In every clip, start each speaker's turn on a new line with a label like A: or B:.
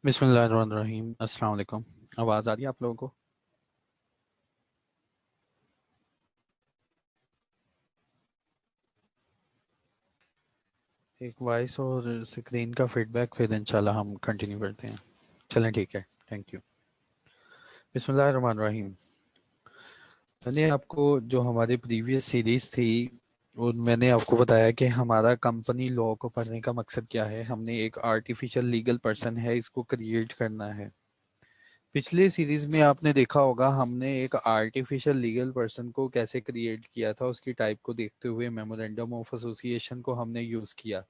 A: बिस्मिल्लाहिर्रहमानिर्रहीम। अस्सलाम वालेकुम। आवाज़ आ रही है आप लोगों को? एक वॉइस और स्क्रीन का फीडबैक, फिर इंशाल्लाह हम कंटिन्यू करते हैं। चलें, ठीक है, थैंक यू। बिस्मिल्लाहिर्रहमानिर्रहीम। मैंने आपको जो हमारी प्रीवियस सीरीज़ थी, और मैंने आपको बताया कि हमारा कंपनी लॉ को पढ़ने का मकसद क्या है। हमने एक आर्टिफिशियल लीगल पर्सन है, इसको क्रिएट करना है। पिछले सीरीज में आपने देखा होगा हमने एक आर्टिफिशियल लीगल पर्सन को कैसे क्रिएट किया था, उसकी टाइप को देखते हुए मेमोरेंडम ऑफ एसोसिएशन को हमने यूज़ किया।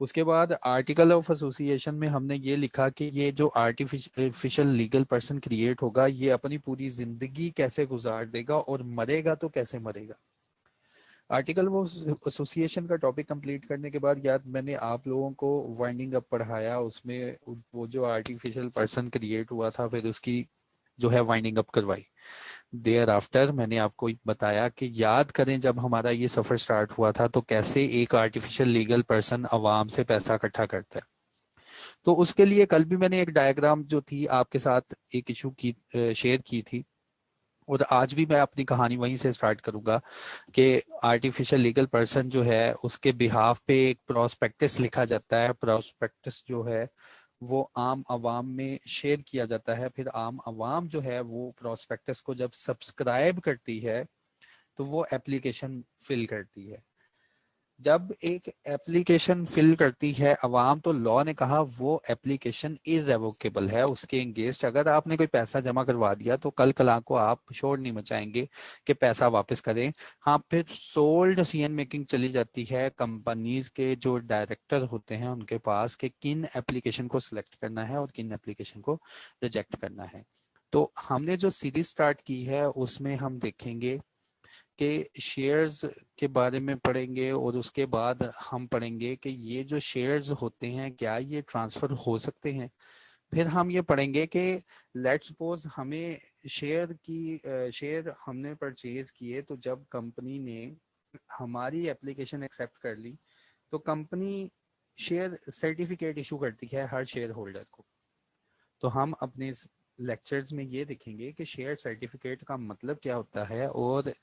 A: उसके बाद आर्टिकल ऑफ एसोसिएशन में हमने ये लिखा कि ये जो आर्टिफिशियल लीगल पर्सन क्रिएट होगा ये अपनी पूरी जिंदगी कैसे गुजार देगा और मरेगा तो कैसे मरेगा। आर्टिकल वो एसोसिएशन का टॉपिक कंप्लीट करने के बाद याद मैंने आप लोगों को वाइंडिंग अप पढ़ाया, उसमें वो जो आर्टिफिशियल पर्सन क्रिएट हुआ था फिर उसकी जो है वाइंडिंग अप करवाई। देयर आफ्टर मैंने आपको बताया कि याद करें जब हमारा ये सफ़र स्टार्ट हुआ था तो कैसे एक आर्टिफिशियल लीगल पर्सन अवाम से पैसा इकट्ठा करता है। तो उसके लिए कल भी मैंने एक डायग्राम जो थी आपके साथ एक इशू की शेयर की थी, और आज भी मैं अपनी कहानी वहीं से स्टार्ट करूंगा कि आर्टिफिशियल लीगल पर्सन जो है उसके बिहाफ पे एक प्रोस्पेक्टस लिखा जाता है। प्रोस्पेक्टस जो है वो आम आवाम में शेयर किया जाता है, फिर आम आवाम जो है वो प्रोस्पेक्टस को जब सब्सक्राइब करती है तो वो एप्लीकेशन फिल करती है। जब एक एप्लीकेशन फिल करती है अवाम, तो लॉ ने कहा वो एप्लीकेशन इरेवोकेबल है, उसके अगेंस्ट अगर आपने कोई पैसा जमा करवा दिया तो कल कला को आप शोर नहीं मचाएंगे कि पैसा वापस करें। हाँ, फिर सोल डिसीजन मेकिंग चली जाती है कंपनीज के जो डायरेक्टर होते हैं उनके पास कि किन एप्लीकेशन को सिलेक्ट करना है और किन एप्लीकेशन को रिजेक्ट करना है। तो हमने जो सीरीज स्टार्ट की है उसमें हम देखेंगे के शेयर्स के बारे में पढ़ेंगे, और उसके बाद हम पढ़ेंगे कि ये जो शेयर्स होते हैं क्या ये ट्रांसफ़र हो सकते हैं। फिर हम ये पढ़ेंगे कि लेट्स सपोज हमें शेयर हमने परचेज किए, तो जब कंपनी ने हमारी एप्लीकेशन एक्सेप्ट कर ली तो कंपनी शेयर सर्टिफिकेट इशू करती है हर शेयर होल्डर को। तो हम अपने लेक्चर्स में ये देखेंगे कि शेयर सर्टिफिकेट का मतलब क्या होता है, और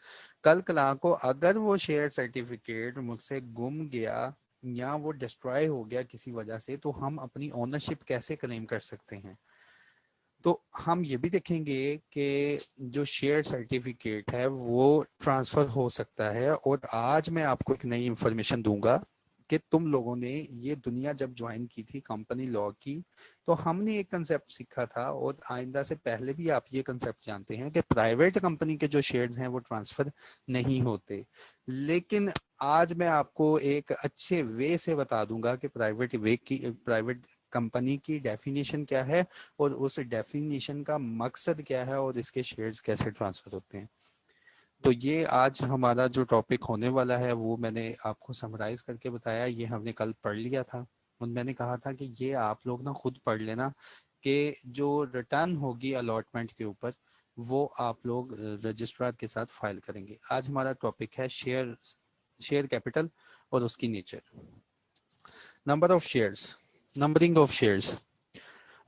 A: कल कला को अगर वो शेयर सर्टिफिकेट मुझसे गुम गया या वो डिस्ट्रॉय हो गया किसी वजह से तो हम अपनी ओनरशिप कैसे क्लेम कर सकते हैं। तो हम ये भी देखेंगे कि जो शेयर सर्टिफिकेट है वो ट्रांसफ़र हो सकता है। और आज मैं आपको एक नई इंफॉर्मेशन दूंगा कि तुम लोगों ने ये दुनिया जब ज्वाइन की थी कंपनी लॉ की, तो हमने एक कंसेप्ट सीखा था, और आइंदा से पहले भी आप ये कंसेप्ट जानते हैं कि प्राइवेट कंपनी के जो शेयर्स हैं वो ट्रांसफ़र नहीं होते। लेकिन आज मैं आपको एक अच्छे वे से बता दूंगा कि प्राइवेट कंपनी की डेफिनेशन क्या है और उस डेफिनेशन का मकसद क्या है और इसके शेयर्स कैसे ट्रांसफर होते हैं। तो ये आज हमारा जो टॉपिक होने वाला है वो मैंने आपको समराइज करके बताया, ये हमने कल पढ़ लिया था। और मैंने कहा था कि ये आप लोग ना खुद पढ़ लेना कि जो रिटर्न होगी अलॉटमेंट के ऊपर वो आप लोग रजिस्ट्रार के साथ फाइल करेंगे। आज हमारा टॉपिक है शेयर कैपिटल और उसकी nature. Number of shares, numbering of shares.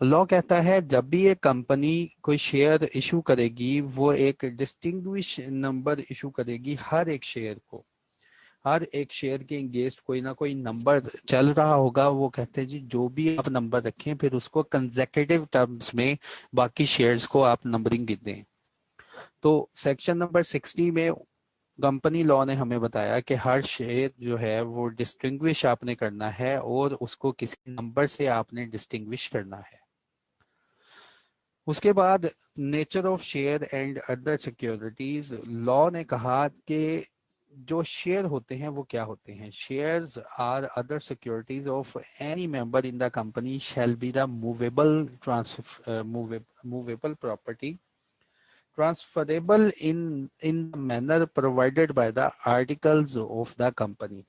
A: Law कहता है जब भी एक कंपनी कोई शेयर इशू करेगी वो एक डिस्टिंग्विश नंबर इशू करेगी हर एक शेयर को। हर एक शेयर के अगेंस्ट कोई ना कोई नंबर चल रहा होगा। वो कहते हैं जी जो भी आप नंबर रखें फिर उसको कंसेक्यूटिव टर्म्स में बाकी शेयर्स को आप नंबरिंग दें। तो सेक्शन नंबर 60 में कंपनी लॉ ने हमें बताया कि हर शेयर जो है वो डिस्टिंग्विश आपने करना है और उसको किसी नंबर से आपने डिस्टिंग्विश करना है। उसके बाद nature of share and other securities, law ने कहा कि जो शेयर होते हैं वो क्या होते हैं। Shares or other securities of any member in the company shall be the movable property transferable in manner provided by the articles of the company.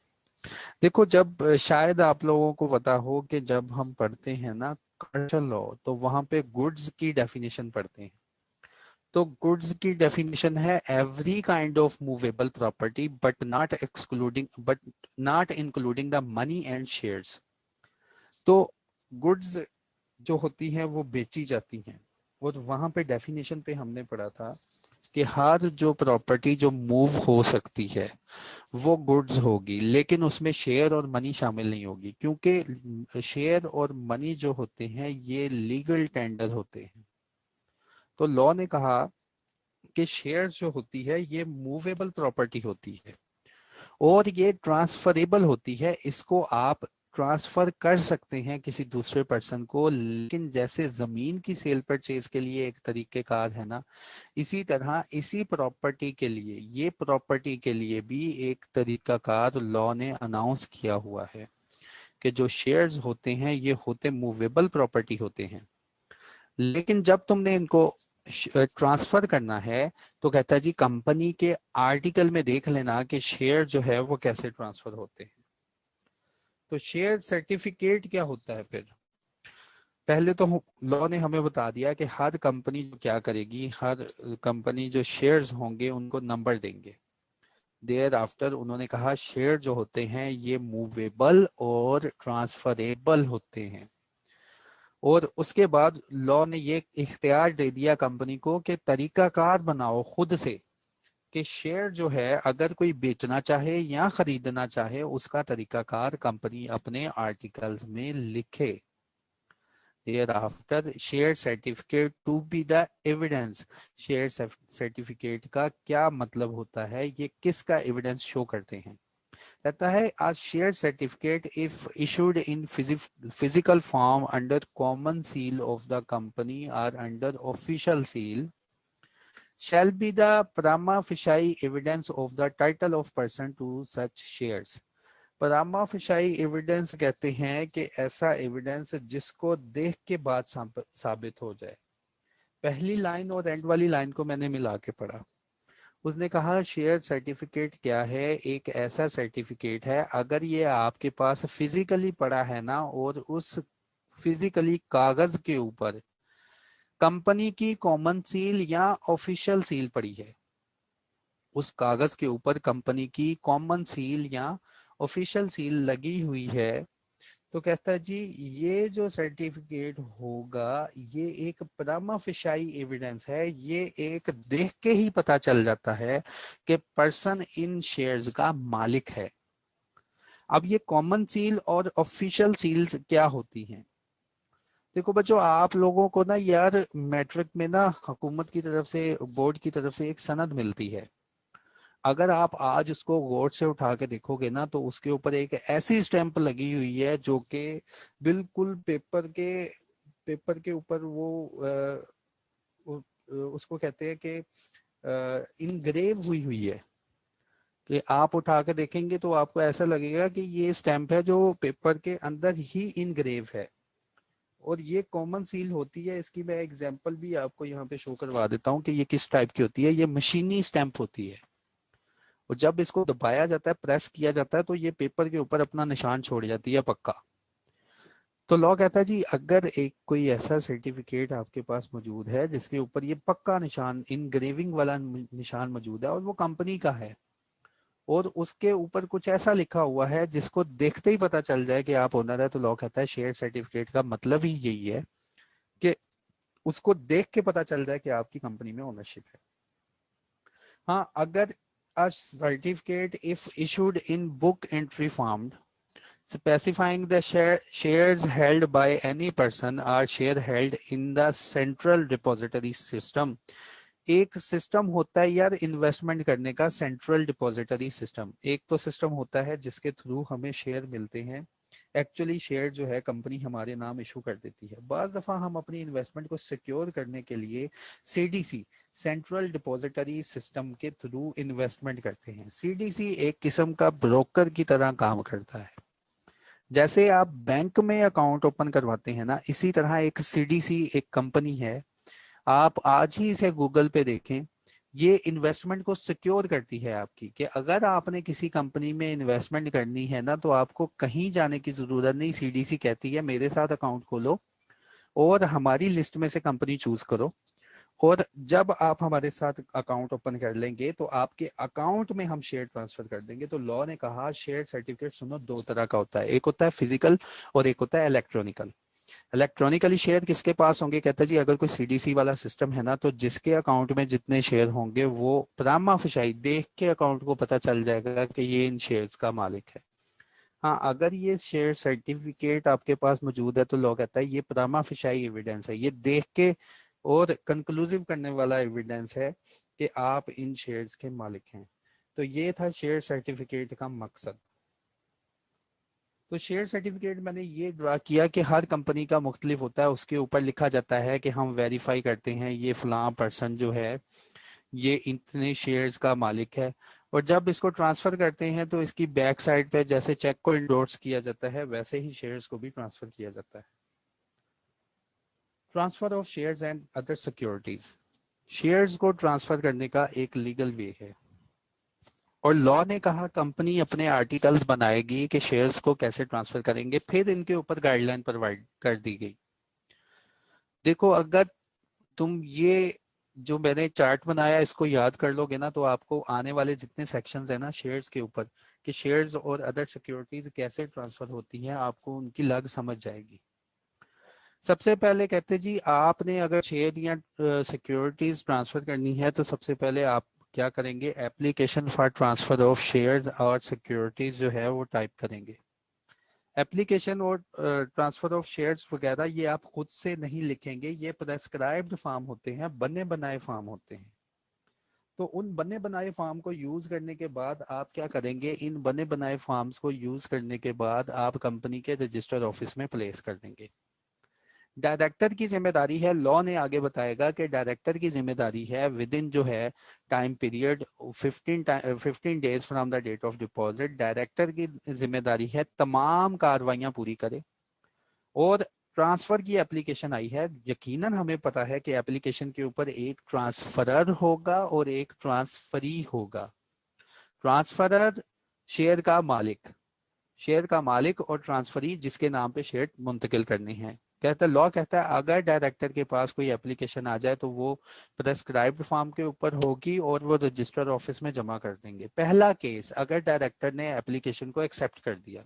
A: देखो, जब शायद आप लोगों को पता हो कि जब हम पढ़ते हैं ना कमर्शियल लॉ तो वहां पे गुड्स की डेफिनेशन पढ़ते हैं। तो गुड्स की डेफिनेशन है every kind of movable property but not including the money and shares. तो गुड्स जो होती हैं वो बेची जाती हैं। और वहां पे डेफिनेशन पे हमने पढ़ा था कि हर जो प्रॉपर्टी जो मूव हो सकती है वो गुड्स होगी, लेकिन उसमें शेयर और मनी शामिल नहीं होगी, क्योंकि शेयर और मनी जो होते हैं ये लीगल टेंडर होते हैं। तो लॉ ने कहा कि शेयर जो होती है ये मूवेबल प्रॉपर्टी होती है और ये ट्रांसफरेबल होती है, इसको आप ट्रांसफर कर सकते हैं किसी दूसरे पर्सन को। लेकिन जैसे जमीन की सेल परचेज के लिए एक तरीकेकार है ना, इसी तरह इसी प्रॉपर्टी के लिए, ये प्रॉपर्टी के लिए भी एक तरीकाकार लॉ ने अनाउंस किया हुआ है कि जो शेयर्स होते हैं ये होते मूवेबल प्रॉपर्टी होते हैं। लेकिन जब तुमने इनको ट्रांसफर करना है तो कहता है जी कंपनी के आर्टिकल में देख लेना कि शेयर जो है वो कैसे ट्रांसफर होते हैं। तो शेयर सर्टिफिकेट क्या होता है फिर? पहले तो लॉ ने हमें बता दिया कि हर कंपनी जो क्या करेगी, हर कंपनी जो शेयर्स होंगे उनको नंबर देंगे। देयर आफ्टर उन्होंने कहा शेयर जो होते हैं ये मूवेबल और ट्रांसफरेबल होते हैं। और उसके बाद लॉ ने ये इख्तियार दे दिया कंपनी को कि तरीकाकार बनाओ खुद से कि शेयर जो है अगर कोई बेचना चाहे या खरीदना चाहे उसका तरीकाकार कंपनी अपने आर्टिकल्स में लिखे। Thereafter, share certificate to be the evidence. Share certificate का क्या मतलब होता है, ये किसका एविडेंस शो करते हैं? कहता है a share certificate if issued in physical form under common seal of the company or under official seal shall be the prima facie evidence of the title of person to such shares. Prima facie evidence कहते हैं कि ऐसा evidence जिसको देख के बाद साबित हो जाए। पहली लाइन और एंड वाली लाइन को मैंने मिला के पढ़ा। उसने कहा शेयर सर्टिफिकेट क्या है? एक ऐसा सर्टिफिकेट है अगर ये आपके पास फिजिकली पड़ा है ना, और उस फिजिकली कागज के ऊपर कंपनी की कॉमन सील या ऑफिशियल सील पड़ी है, उस कागज के ऊपर कंपनी की कॉमन सील या ऑफिशियल सील लगी हुई है, तो कहता है जी ये जो सर्टिफिकेट होगा ये एक प्रमा फिशाई एविडेंस है, ये एक देख के ही पता चल जाता है कि पर्सन इन शेयर्स का मालिक है। अब ये कॉमन सील और ऑफिशियल सील्स क्या होती हैं? देखो बच्चों, आप लोगों को ना यार मैट्रिक में ना हुकूमत की तरफ से, बोर्ड की तरफ से एक सनद मिलती है। अगर आप आज उसको गौर से उठा के देखोगे ना तो उसके ऊपर एक ऐसी स्टैंप लगी हुई है जो कि बिल्कुल पेपर के ऊपर उसको कहते हैं कि इनग्रेव हुई हुई है, कि आप उठा के देखेंगे तो आपको ऐसा लगेगा कि ये स्टैंप है जो पेपर के अंदर ही इनग्रेव है। और ये कॉमन सील होती है, इसकी मैं एग्जांपल भी आपको यहाँ पे शो करवा देता हूँ कि ये किस टाइप की होती है। ये मशीनी स्टैंप होती है और जब इसको दबाया जाता है, प्रेस किया जाता है, तो ये पेपर के ऊपर अपना निशान छोड़ जाती है पक्का। तो लॉ कहता है जी अगर एक कोई ऐसा सर्टिफिकेट आपके पास मौजूद है जिसके ऊपर ये पक्का निशान, इनग्रेविंग वाला निशान मौजूद है और वो कंपनी का है, और उसके ऊपर कुछ ऐसा लिखा हुआ है जिसको देखते ही पता चल जाए कि आप ओनर है, तो लॉ कहता है शेयर सर्टिफिकेट का मतलब ही यही है कि उसको देख के पता चल जाए कि आपकी कंपनी में ओनरशिप है। हाँ, अगर a certificate if issued in book entry form specifying the shares held by any person or share held in the central depository system। एक सिस्टम होता है यार इन्वेस्टमेंट करने का, सेंट्रल डिपॉजिटरी सिस्टम। एक तो सिस्टम होता है जिसके थ्रू हमें शेयर मिलते हैं, एक्चुअली शेयर जो है कंपनी हमारे नाम इशू कर देती है। बाज दफा हम अपनी इन्वेस्टमेंट को सिक्योर करने के लिए सीडीसी, सेंट्रल डिपॉजिटरी सिस्टम के थ्रू इन्वेस्टमेंट करते हैं। सीडीसी एक किस्म का ब्रोकर की तरह काम करता है। जैसे आप बैंक में अकाउंट ओपन करवाते हैं ना, इसी तरह एक सीडीसी एक कंपनी है। आप आज ही इसे गूगल पे देखें, ये इन्वेस्टमेंट को सिक्योर करती है आपकी, कि अगर आपने किसी कंपनी में इन्वेस्टमेंट करनी है ना तो आपको कहीं जाने की जरूरत नहीं। सीडीसी कहती है मेरे साथ अकाउंट खोलो और हमारी लिस्ट में से कंपनी चूज करो, और जब आप हमारे साथ अकाउंट ओपन कर लेंगे तो आपके अकाउंट में हम शेयर ट्रांसफर कर देंगे। तो लॉ ने कहा शेयर सर्टिफिकेट सुनो दो तरह का होता है, एक होता है फिजिकल और एक होता है इलेक्ट्रॉनिकल। इलेक्ट्रॉनिकली शेयर किसके पास होंगे, कहता है जी अगर कोई सीडीसी वाला सिस्टम है ना, तो जिसके अकाउंट में जितने शेयर होंगे वो प्रामा फिशाई देख के अकाउंट को पता चल जाएगा कि ये इन शेयर्स का मालिक है। हाँ, अगर ये शेयर सर्टिफिकेट आपके पास मौजूद है तो लॉ कहता है ये प्रामा फिशाई एविडेंस है, ये देख के और कंक्लूसिव करने वाला एविडेंस है कि आप इन शेयर्स के मालिक हैं। तो ये था शेयर सर्टिफिकेट का मकसद। तो शेयर सर्टिफिकेट मैंने ये ड्रा किया कि हर कंपनी का मुख्तलिफ होता है, उसके ऊपर लिखा जाता है कि हम वेरीफाई करते हैं ये फलां पर्सन जो है ये इतने शेयर्स का मालिक है। और जब इसको ट्रांसफर करते हैं तो इसकी बैक साइड पे जैसे चेक को इंडोर्स किया जाता है वैसे ही शेयर्स को भी ट्रांसफर किया जाता है। Transfer of shares and other securities, shares को ट्रांसफर करने का एक लीगल वे है और लॉ ने कहा कंपनी अपने आर्टिकल्स बनाएगी कि शेयर्स को कैसे ट्रांसफर करेंगे, फिर इनके ऊपर गाइडलाइन प्रोवाइड कर दी गई। देखो अगर तुम ये जो मैंने चार्ट बनाया इसको याद कर लोगे ना तो आपको आने वाले जितने सेक्शंस है ना शेयर्स के ऊपर कि शेयर्स और अदर सिक्योरिटीज कैसे ट्रांसफर होती हैं आपको उनकी लग समझ जाएगी। सबसे पहले कहते जी आपने अगर शेयर या सिक्योरिटीज ट्रांसफर करनी है तो सबसे पहले आप क्या करेंगे, application for transfer of shares और सिक्योरिटीज जो है वो टाइप करेंगे। एप्लीकेशन और ट्रांसफर ऑफ शेयर्स वगैरह ये आप खुद से नहीं लिखेंगे, ये प्रेस्क्राइब्ड फॉर्म होते हैं, बने बनाए फॉर्म होते हैं। तो उन बने बनाए फॉर्म को यूज करने के बाद आप क्या करेंगे, इन बने बनाए फॉर्म्स को यूज करने के बाद आप कंपनी के रजिस्टर ऑफिस में प्लेस कर देंगे। डायरेक्टर की जिम्मेदारी है, लॉ ने आगे बताएगा कि डायरेक्टर की जिम्मेदारी है विद इन जो है time period 15 days from the date of deposit, director की जिम्मेदारी है तमाम कार्रवाइयां पूरी करे। और ट्रांसफर की एप्लीकेशन आई है, यकीनन हमें पता है कि एप्लीकेशन के ऊपर एक ट्रांसफरर होगा और एक ट्रांसफरी होगा। ट्रांसफरर शेयर का मालिक, शेयर का मालिक और ट्रांसफरी जिसके नाम पे शेयर मुंतकिल करने हैं। कहता है लॉ कहता है अगर डायरेक्टर के पास कोई एप्लीकेशन आ जाए तो वो प्रेस्क्राइब्ड फॉर्म के ऊपर होगी और वो रजिस्टर ऑफिस में जमा कर देंगे। पहला केस, अगर डायरेक्टर ने एप्लीकेशन को एक्सेप्ट कर दिया,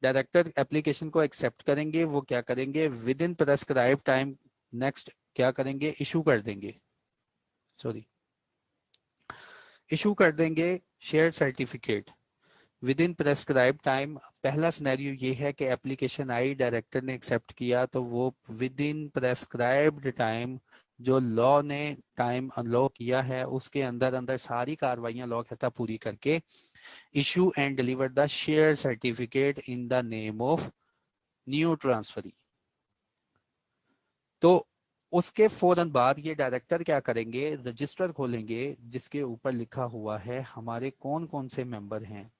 A: डायरेक्टर एप्लीकेशन को एक्सेप्ट करेंगे, वो क्या करेंगे with in prescribe time next क्या करेंगे, इशू कर देंगे, सॉरी इशू कर देंगे share certificate with in prescribe time. पहला सिनेरियो ये है कि एप्लीकेशन आई, डायरेक्टर ने एक्सेप्ट किया, तो वो विद इन प्रेस्क्राइब्ड टाइम जो लॉ ने टाइम अनलॉ किया है उसके अंदर अंदर सारी कार्रवाइयां लॉ कहता पूरी करके issue and deliver the share certificate in the name of new transferee. तो उसके फौरन बाद ये डायरेक्टर क्या करेंगे, रजिस्टर खोलेंगे जिसके ऊपर लिखा हुआ है हमारे कौन कौन से मेंबर हैं।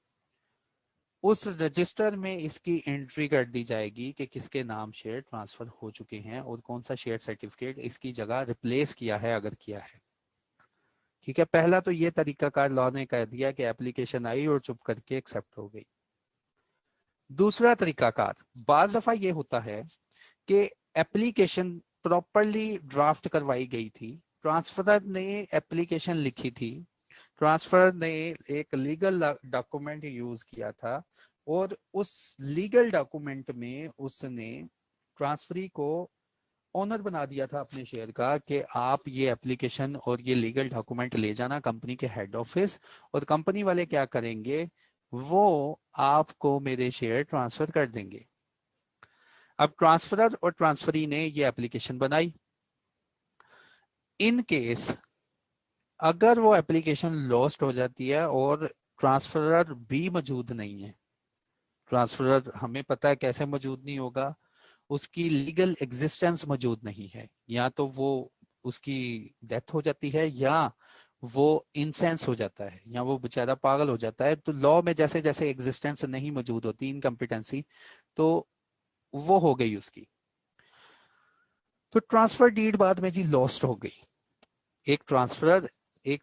A: उस रजिस्टर में इसकी एंट्री कर दी जाएगी कि किसके नाम शेयर ट्रांसफर हो चुके हैं और कौन सा शेयर सर्टिफिकेट इसकी जगह रिप्लेस किया है अगर किया है। ठीक है, पहला तो ये तरीकाकार लॉ ने कह दिया कि एप्लीकेशन आई और चुप करके एक्सेप्ट हो गई। दूसरा तरीकाकार, बाज दफा ये होता है कि एप्लीकेशन प्रॉपरली ड्राफ्ट करवाई गई थी, ट्रांसफरर ने एप्लीकेशन लिखी थी, ट्रांसफर ने एक लीगल डॉक्यूमेंट यूज किया था और उस लीगल डॉक्यूमेंट में उसने ट्रांसफरी को ओनर बना दिया था अपने शेयर का कि आप ये एप्लीकेशन और ये लीगल डॉक्यूमेंट ले जाना कंपनी के हेड ऑफिस और कंपनी वाले क्या करेंगे, वो आपको मेरे शेयर ट्रांसफर कर देंगे। अब ट्रांसफरर और ट्रांसफरी ने ये एप्लीकेशन बनाई। इन केस अगर वो एप्लीकेशन लॉस्ट हो जाती है और ट्रांसफरर भी मौजूद नहीं है, ट्रांसफरर हमें पता है कैसे मौजूद नहीं होगा, उसकी लीगल एग्जिस्टेंस मौजूद नहीं है, या तो वो उसकी डेथ हो जाती है या वो इंसेंस हो जाता है या वो बेचारा पागल हो जाता है। तो लॉ में जैसे जैसे एग्जिस्टेंस नहीं मौजूद होती, इनकम्पिटेंसी, तो वो हो गई उसकी। तो ट्रांसफर डीड बाद में जी लॉस्ट हो गई। एक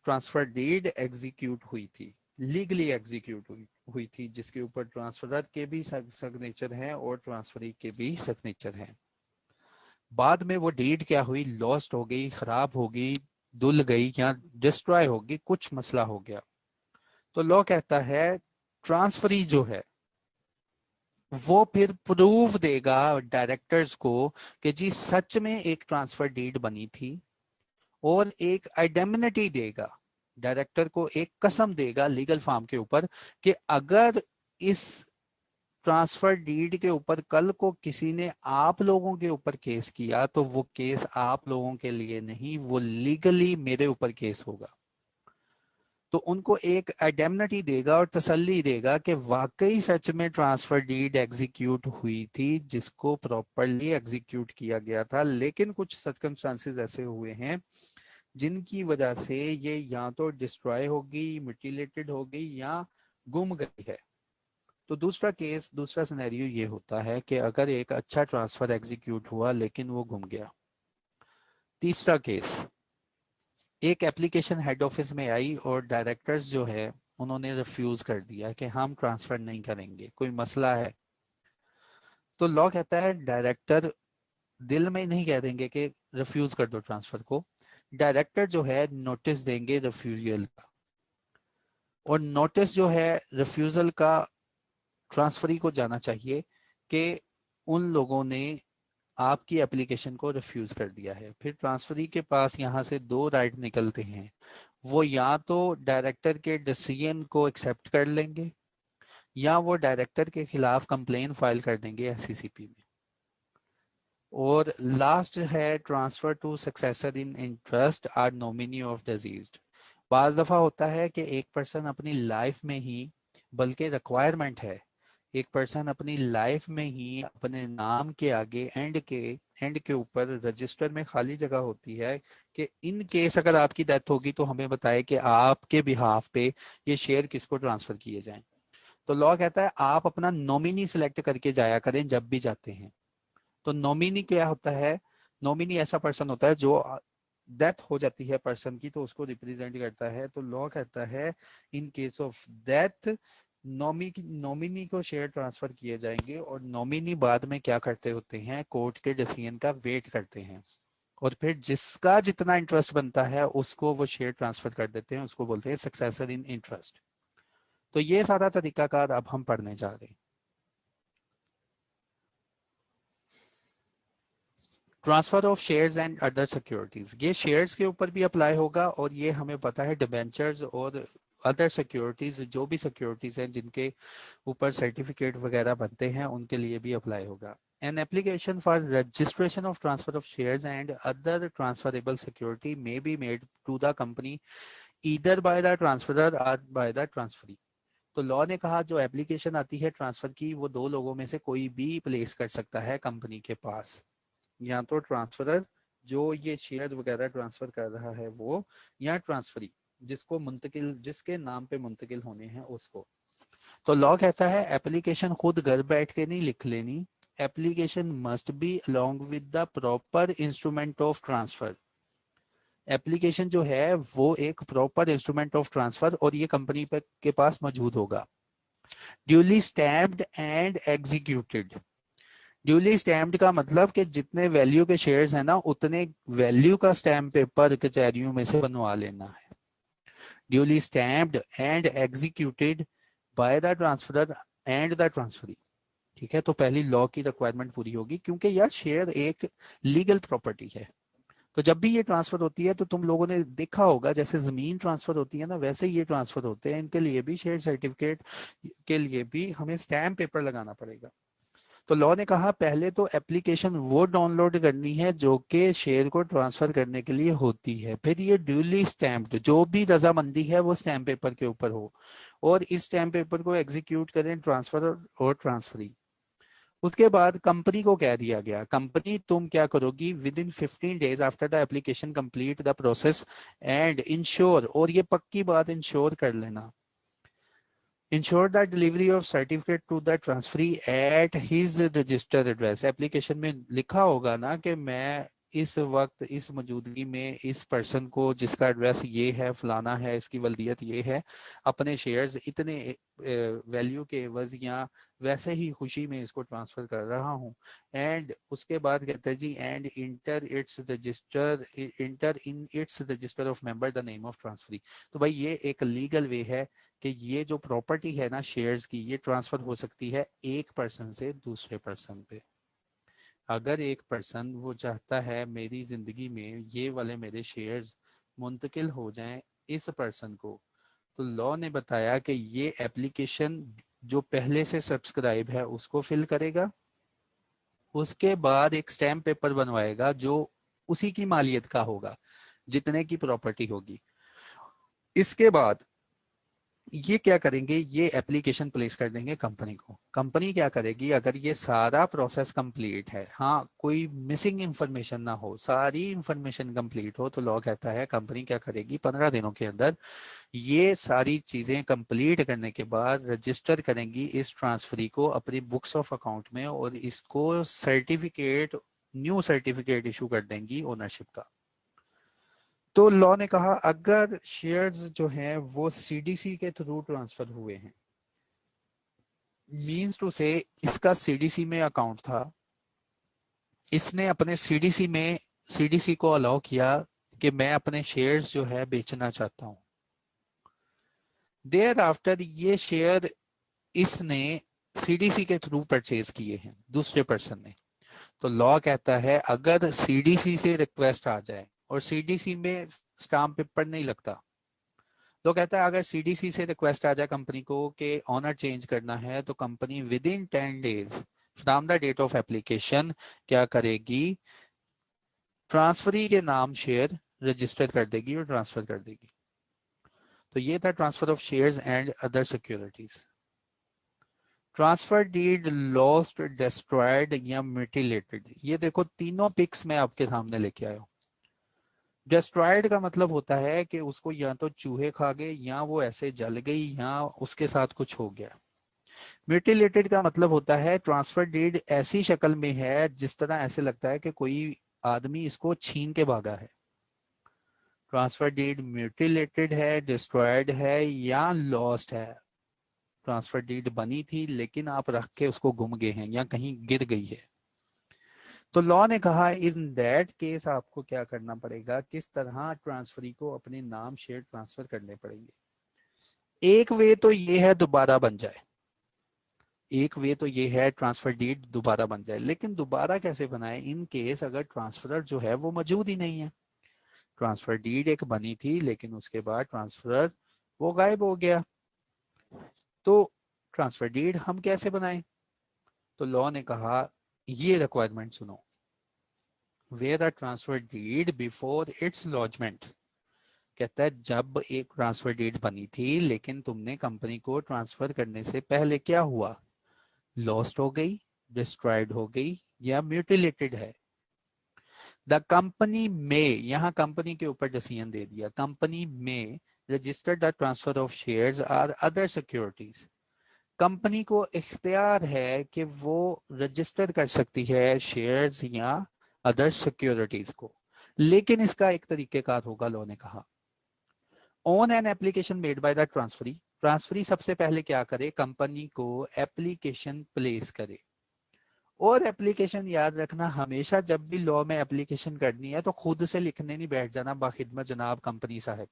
A: ट्रांसफर डीड एग्जीक्यूट हुई थी, लीगली एग्जीक्यूट हुई थी जिसके ऊपर ट्रांसफरर के भी सिग्नेचर हैं और ट्रांसफरी के भी सिग्नेचर हैं। बाद में वो डीड क्या हुई, लॉस्ट हो गई, खराब हो गई, धुल गई या डिस्ट्रॉय हो गई, कुछ मसला हो गया। तो लॉ कहता है ट्रांसफरी जो है वो फिर प्रूफ देगा डायरेक्टर्स को कि जी सच में एक ट्रांसफर डीड बनी थी, और एक आइडेंटिटी देगा, डायरेक्टर को एक कसम देगा लीगल फॉर्म के ऊपर कि अगर इस ट्रांसफर डीड के ऊपर कल को किसी ने आप लोगों के ऊपर केस किया तो वो केस आप लोगों के लिए नहीं, वो लीगली मेरे ऊपर केस होगा। तो उनको एक आइडेंटिटी देगा और तसल्ली देगा कि वाकई सच में ट्रांसफर डीड एग्जीक्यूट हुई थी, जिसको प्रॉपरली एग्जीक्यूट किया गया था। लेकिन कुछ सर्कमस्टांसेस ऐसे हुए हैं जिनकी वजह से ये या तो डिस्ट्रॉय होगी, म्यूटिलेटेड होगी, या गुम गई है। तो दूसरा केस, दूसरा सिनेरियो ये होता है कि अगर एक अच्छा ट्रांसफर एग्जीक्यूट हुआ लेकिन वो गुम गया। तीसरा केस, एक एप्लीकेशन हेड ऑफिस में आई और डायरेक्टर्स जो है उन्होंने रिफ्यूज कर दिया कि हम ट्रांसफर नहीं करेंगे, कोई मसला है। तो लॉ कहता है डायरेक्टर दिल में नहीं कह देंगे कि रिफ्यूज कर दो ट्रांसफर को, डायरेक्टर जो है नोटिस देंगे रिफ्यूजल का, और नोटिस जो है रिफ्यूजल का ट्रांसफरी को जाना चाहिए कि उन लोगों ने आपकी एप्लीकेशन को रिफ्यूज कर दिया है। फिर ट्रांसफरी के पास यहाँ से दो राइट निकलते हैं, वो या तो डायरेक्टर के डिसीजन को एक्सेप्ट कर लेंगे या वो डायरेक्टर के खिलाफ कंप्लेन फाइल कर देंगे एससीसीपी में। और लास्ट है transfer to successor in interest or nominee of deceased. बाज दफा होता है कि एक पर्सन अपनी लाइफ में ही, बल्कि रिक्वायरमेंट है, एक पर्सन अपनी लाइफ में ही अपने नाम के आगे एंड के ऊपर रजिस्टर में खाली जगह होती है कि इन केस अगर आपकी डेथ होगी तो हमें बताए कि आपके बिहाफ पे ये शेयर किसको ट्रांसफर किए जाएं। तो लॉ कहता है आप अपना नॉमिनी सिलेक्ट करके जाया करें जब भी जाते हैं। तो नॉमिनी क्या होता है? नॉमिनी ऐसा पर्सन होता है जो डेथ हो जाती है पर्सन की तो उसको रिप्रेजेंट करता है। तो लॉ कहता है इन केस ऑफ डेथ नॉमिनी को शेयर ट्रांसफर किए जाएंगे, और नॉमिनी बाद में क्या करते होते हैं, कोर्ट के डिसीजन का वेट करते हैं, और फिर जिसका जितना इंटरेस्ट बनता है उसको वो शेयर ट्रांसफर कर देते हैं, उसको बोलते हैं सक्सेसर इन इंटरेस्ट। तो ये सारा तरीकाकार अब हम पढ़ने जा रहे हैं। Transfer of shares and other securities, ये शेयर्स के ऊपर भी अप्लाई होगा, और ये हमें पता है डिबेंचर्स और अदर सिक्योरिटीज, जो भी सिक्योरिटीज हैं जिनके ऊपर सर्टिफिकेट वगैरह बनते हैं उनके लिए भी अप्लाई होगा। An application for registration of transfer of shares and other transferable security may be made to the company either by the transferor or by the transferee। तो लॉ ने कहा जो एप्लीकेशन आती है ट्रांसफर की वो दो लोगों में से कोई भी प्लेस कर सकता है कंपनी के पास, या तो ट्रांसफरर जो ये शेयर वगैरह ट्रांसफर कर रहा है वो, या ट्रांसफरी जिसको मुंतकिल, जिसके नाम पे मुंतकिल होने हैं उसको। तो लॉ कहता है एप्लीकेशन खुद घर बैठ के नहीं लिख लेनी, application must be along with the proper instrument of transfer. Application जो है वो एक प्रॉपर इंस्ट्रूमेंट ऑफ ट्रांसफर और ये कंपनी के पास मौजूद होगा। Duly stamped and executed. Duly stamped का मतलब कि जितने वैल्यू के शेयर्स हैं ना उतने वैल्यू का स्टैम्प पेपर कचहरियों में से बनवा लेना है। Duly stamped and executed by the transferor and the transferee. ठीक है, तो पहली लॉ की रिक्वायरमेंट पूरी होगी क्योंकि यार शेयर एक लीगल प्रॉपर्टी है। तो जब भी ये ट्रांसफर होती है तो तुम लोगों ने देखा होगा जैसे जमीन ट्रांसफर होती है ना वैसे ये ट्रांसफर होते हैं, इनके लिए भी शेयर सर्टिफिकेट के लिए भी हमें स्टैम्प पेपर लगाना पड़ेगा। तो लॉ ने कहा पहले तो एप्लीकेशन वो डाउनलोड करनी है जो कि शेयर को ट्रांसफर करने के लिए होती है, फिर ये ड्यूली स्टैम्प्ड जो भी रजामंदी है वो स्टैम्प पेपर के ऊपर हो, और इस स्टैम्प पेपर को एग्जीक्यूट करें ट्रांसफर और ट्रांसफरी। उसके बाद कंपनी को कह दिया गया कंपनी तुम क्या करोगी, within 15 days after the application complete the process and ensure, और ये पक्की बात इंश्योर कर लेना, ensure the delivery of certificate to the transferee at his registered address. Application में लिखा होगा ना कि मैं इस वक्त इस मौजूदगी में इस पर्सन को जिसका एड्रेस ये है, फलाना है, इसकी वल्दियत ये है, अपने शेयर्स इतने वैल्यू के एवज या वैसे ही खुशी में इसको ट्रांसफ़र कर रहा हूँ। एंड उसके बाद कहते हैं जी and enter in its register of member the name of transferee. तो भाई ये एक लीगल वे है कि ये जो प्रॉपर्टी है ना शेयर्स की, ये ट्रांसफ़र हो सकती है एक पर्सन से दूसरे पर्सन पे। अगर एक पर्सन वो चाहता है मेरी ज़िंदगी में ये वाले मेरे शेयर्स मुंतकिल हो जाएं इस पर्सन को, तो लॉ ने बताया कि ये एप्लीकेशन जो पहले से सब्सक्राइब है उसको फिल करेगा, उसके बाद एक स्टैम्प पेपर बनवाएगा जो उसी की मालियत का होगा जितने की प्रॉपर्टी होगी। इसके बाद ये क्या करेंगे, ये एप्लीकेशन प्लेस कर देंगे कंपनी को। कंपनी क्या करेगी, अगर ये सारा प्रोसेस कंप्लीट है, हाँ कोई मिसिंग इंफॉर्मेशन ना हो, सारी इंफॉर्मेशन कंप्लीट हो, तो लॉ कहता है कंपनी क्या करेगी 15 दिनों के अंदर ये सारी चीजें कंप्लीट करने के बाद रजिस्टर करेंगी इस ट्रांसफरी को अपनी बुक्स ऑफ अकाउंट में और इसको सर्टिफिकेट, न्यू सर्टिफिकेट इशू कर देंगी ओनरशिप का। तो लॉ ने कहा अगर शेयर्स जो हैं वो सीडीसी के थ्रू ट्रांसफर हुए हैं, मींस टू से इसका सीडीसी में अकाउंट था, इसने अपने सीडीसी को अलाउ किया कि मैं अपने शेयर्स जो है बेचना चाहता हूं। देयर आफ्टर ये शेयर इसने सीडीसी के थ्रू परचेज किए हैं दूसरे पर्सन ने, तो लॉ कहता है अगर सीडीसी से रिक्वेस्ट आ जाए, और सीडीसी में स्टाम्प पेपर नहीं लगता, तो कहता है अगर सीडीसी से रिक्वेस्ट आ जाए कंपनी को कि ऑनर चेंज करना है, तो company within 10 days from the date of application क्या करेगी, ट्रांसफरी के नाम शेयर रजिस्टर कर देगी और ट्रांसफर कर देगी। तो ये था transfer of shares and other securities. Transfer deed lost, destroyed या म्यूटिलेटेड, ये देखो तीनों पिक्स मैं आपके सामने लेके आया हूं। डिस्ट्रॉयड का मतलब होता है कि उसको या तो चूहे खा गए या वो ऐसे जल गई या उसके साथ कुछ हो गया। म्यूटिलेटेड का मतलब होता है ट्रांसफर डीड ऐसी शक्ल में है जिस तरह ऐसे लगता है कि कोई आदमी इसको छीन के भागा है। ट्रांसफर डीड म्यूटिलेटेड है, डिस्ट्रॉयड है या लॉस्ट है। ट्रांसफर डीड बनी थी लेकिन आप रख के उसको गुम गए हैं या कहीं गिर गई है। तो लॉ ने कहा इन दैट केस आपको क्या करना पड़ेगा, किस तरह ट्रांसफरी को अपने नाम शेयर ट्रांसफर करने पड़ेंगे। एक वे तो ये है दोबारा बन जाए, एक वे तो ये है ट्रांसफर डीड दोबारा बन जाए, लेकिन दोबारा कैसे बनाए इन केस अगर ट्रांसफरर जो है वो मौजूद ही नहीं है। ट्रांसफर डीड एक बनी थी लेकिन उसके बाद ट्रांसफरर वो गायब हो गया, तो ट्रांसफर डीड हम कैसे बनाएं। तो लॉ ने कहा ये रिक्वायरमेंट सुनो, where a transfer deed before its lodgement, कहता है जब एक ट्रांसफर डीड बनी थी लेकिन तुमने कंपनी को ट्रांसफर करने से पहले क्या हुआ, लॉस्ट हो गई, डिस्ट्रॉयड हो गई या म्यूटिलेटेड है। द कंपनी में, यहाँ कंपनी के ऊपर डिसीजन दे दिया, कंपनी में registered the transfer of shares or other securities, company को इख्तियार है कि वो रजिस्टर कर सकती है शेयर्स या अदर सिक्योरिटीज को, लेकिन इसका एक तरीकेकार होगा। लॉ ने कहा on an application made by the transferee, transferee सबसे पहले क्या करे, कंपनी को एप्लीकेशन प्लेस करे। और एप्लीकेशन याद रखना हमेशा जब भी लॉ में एप्लीकेशन करनी है तो खुद से लिखने नहीं बैठ जाना बाखिदमत जनाब कंपनी साहब।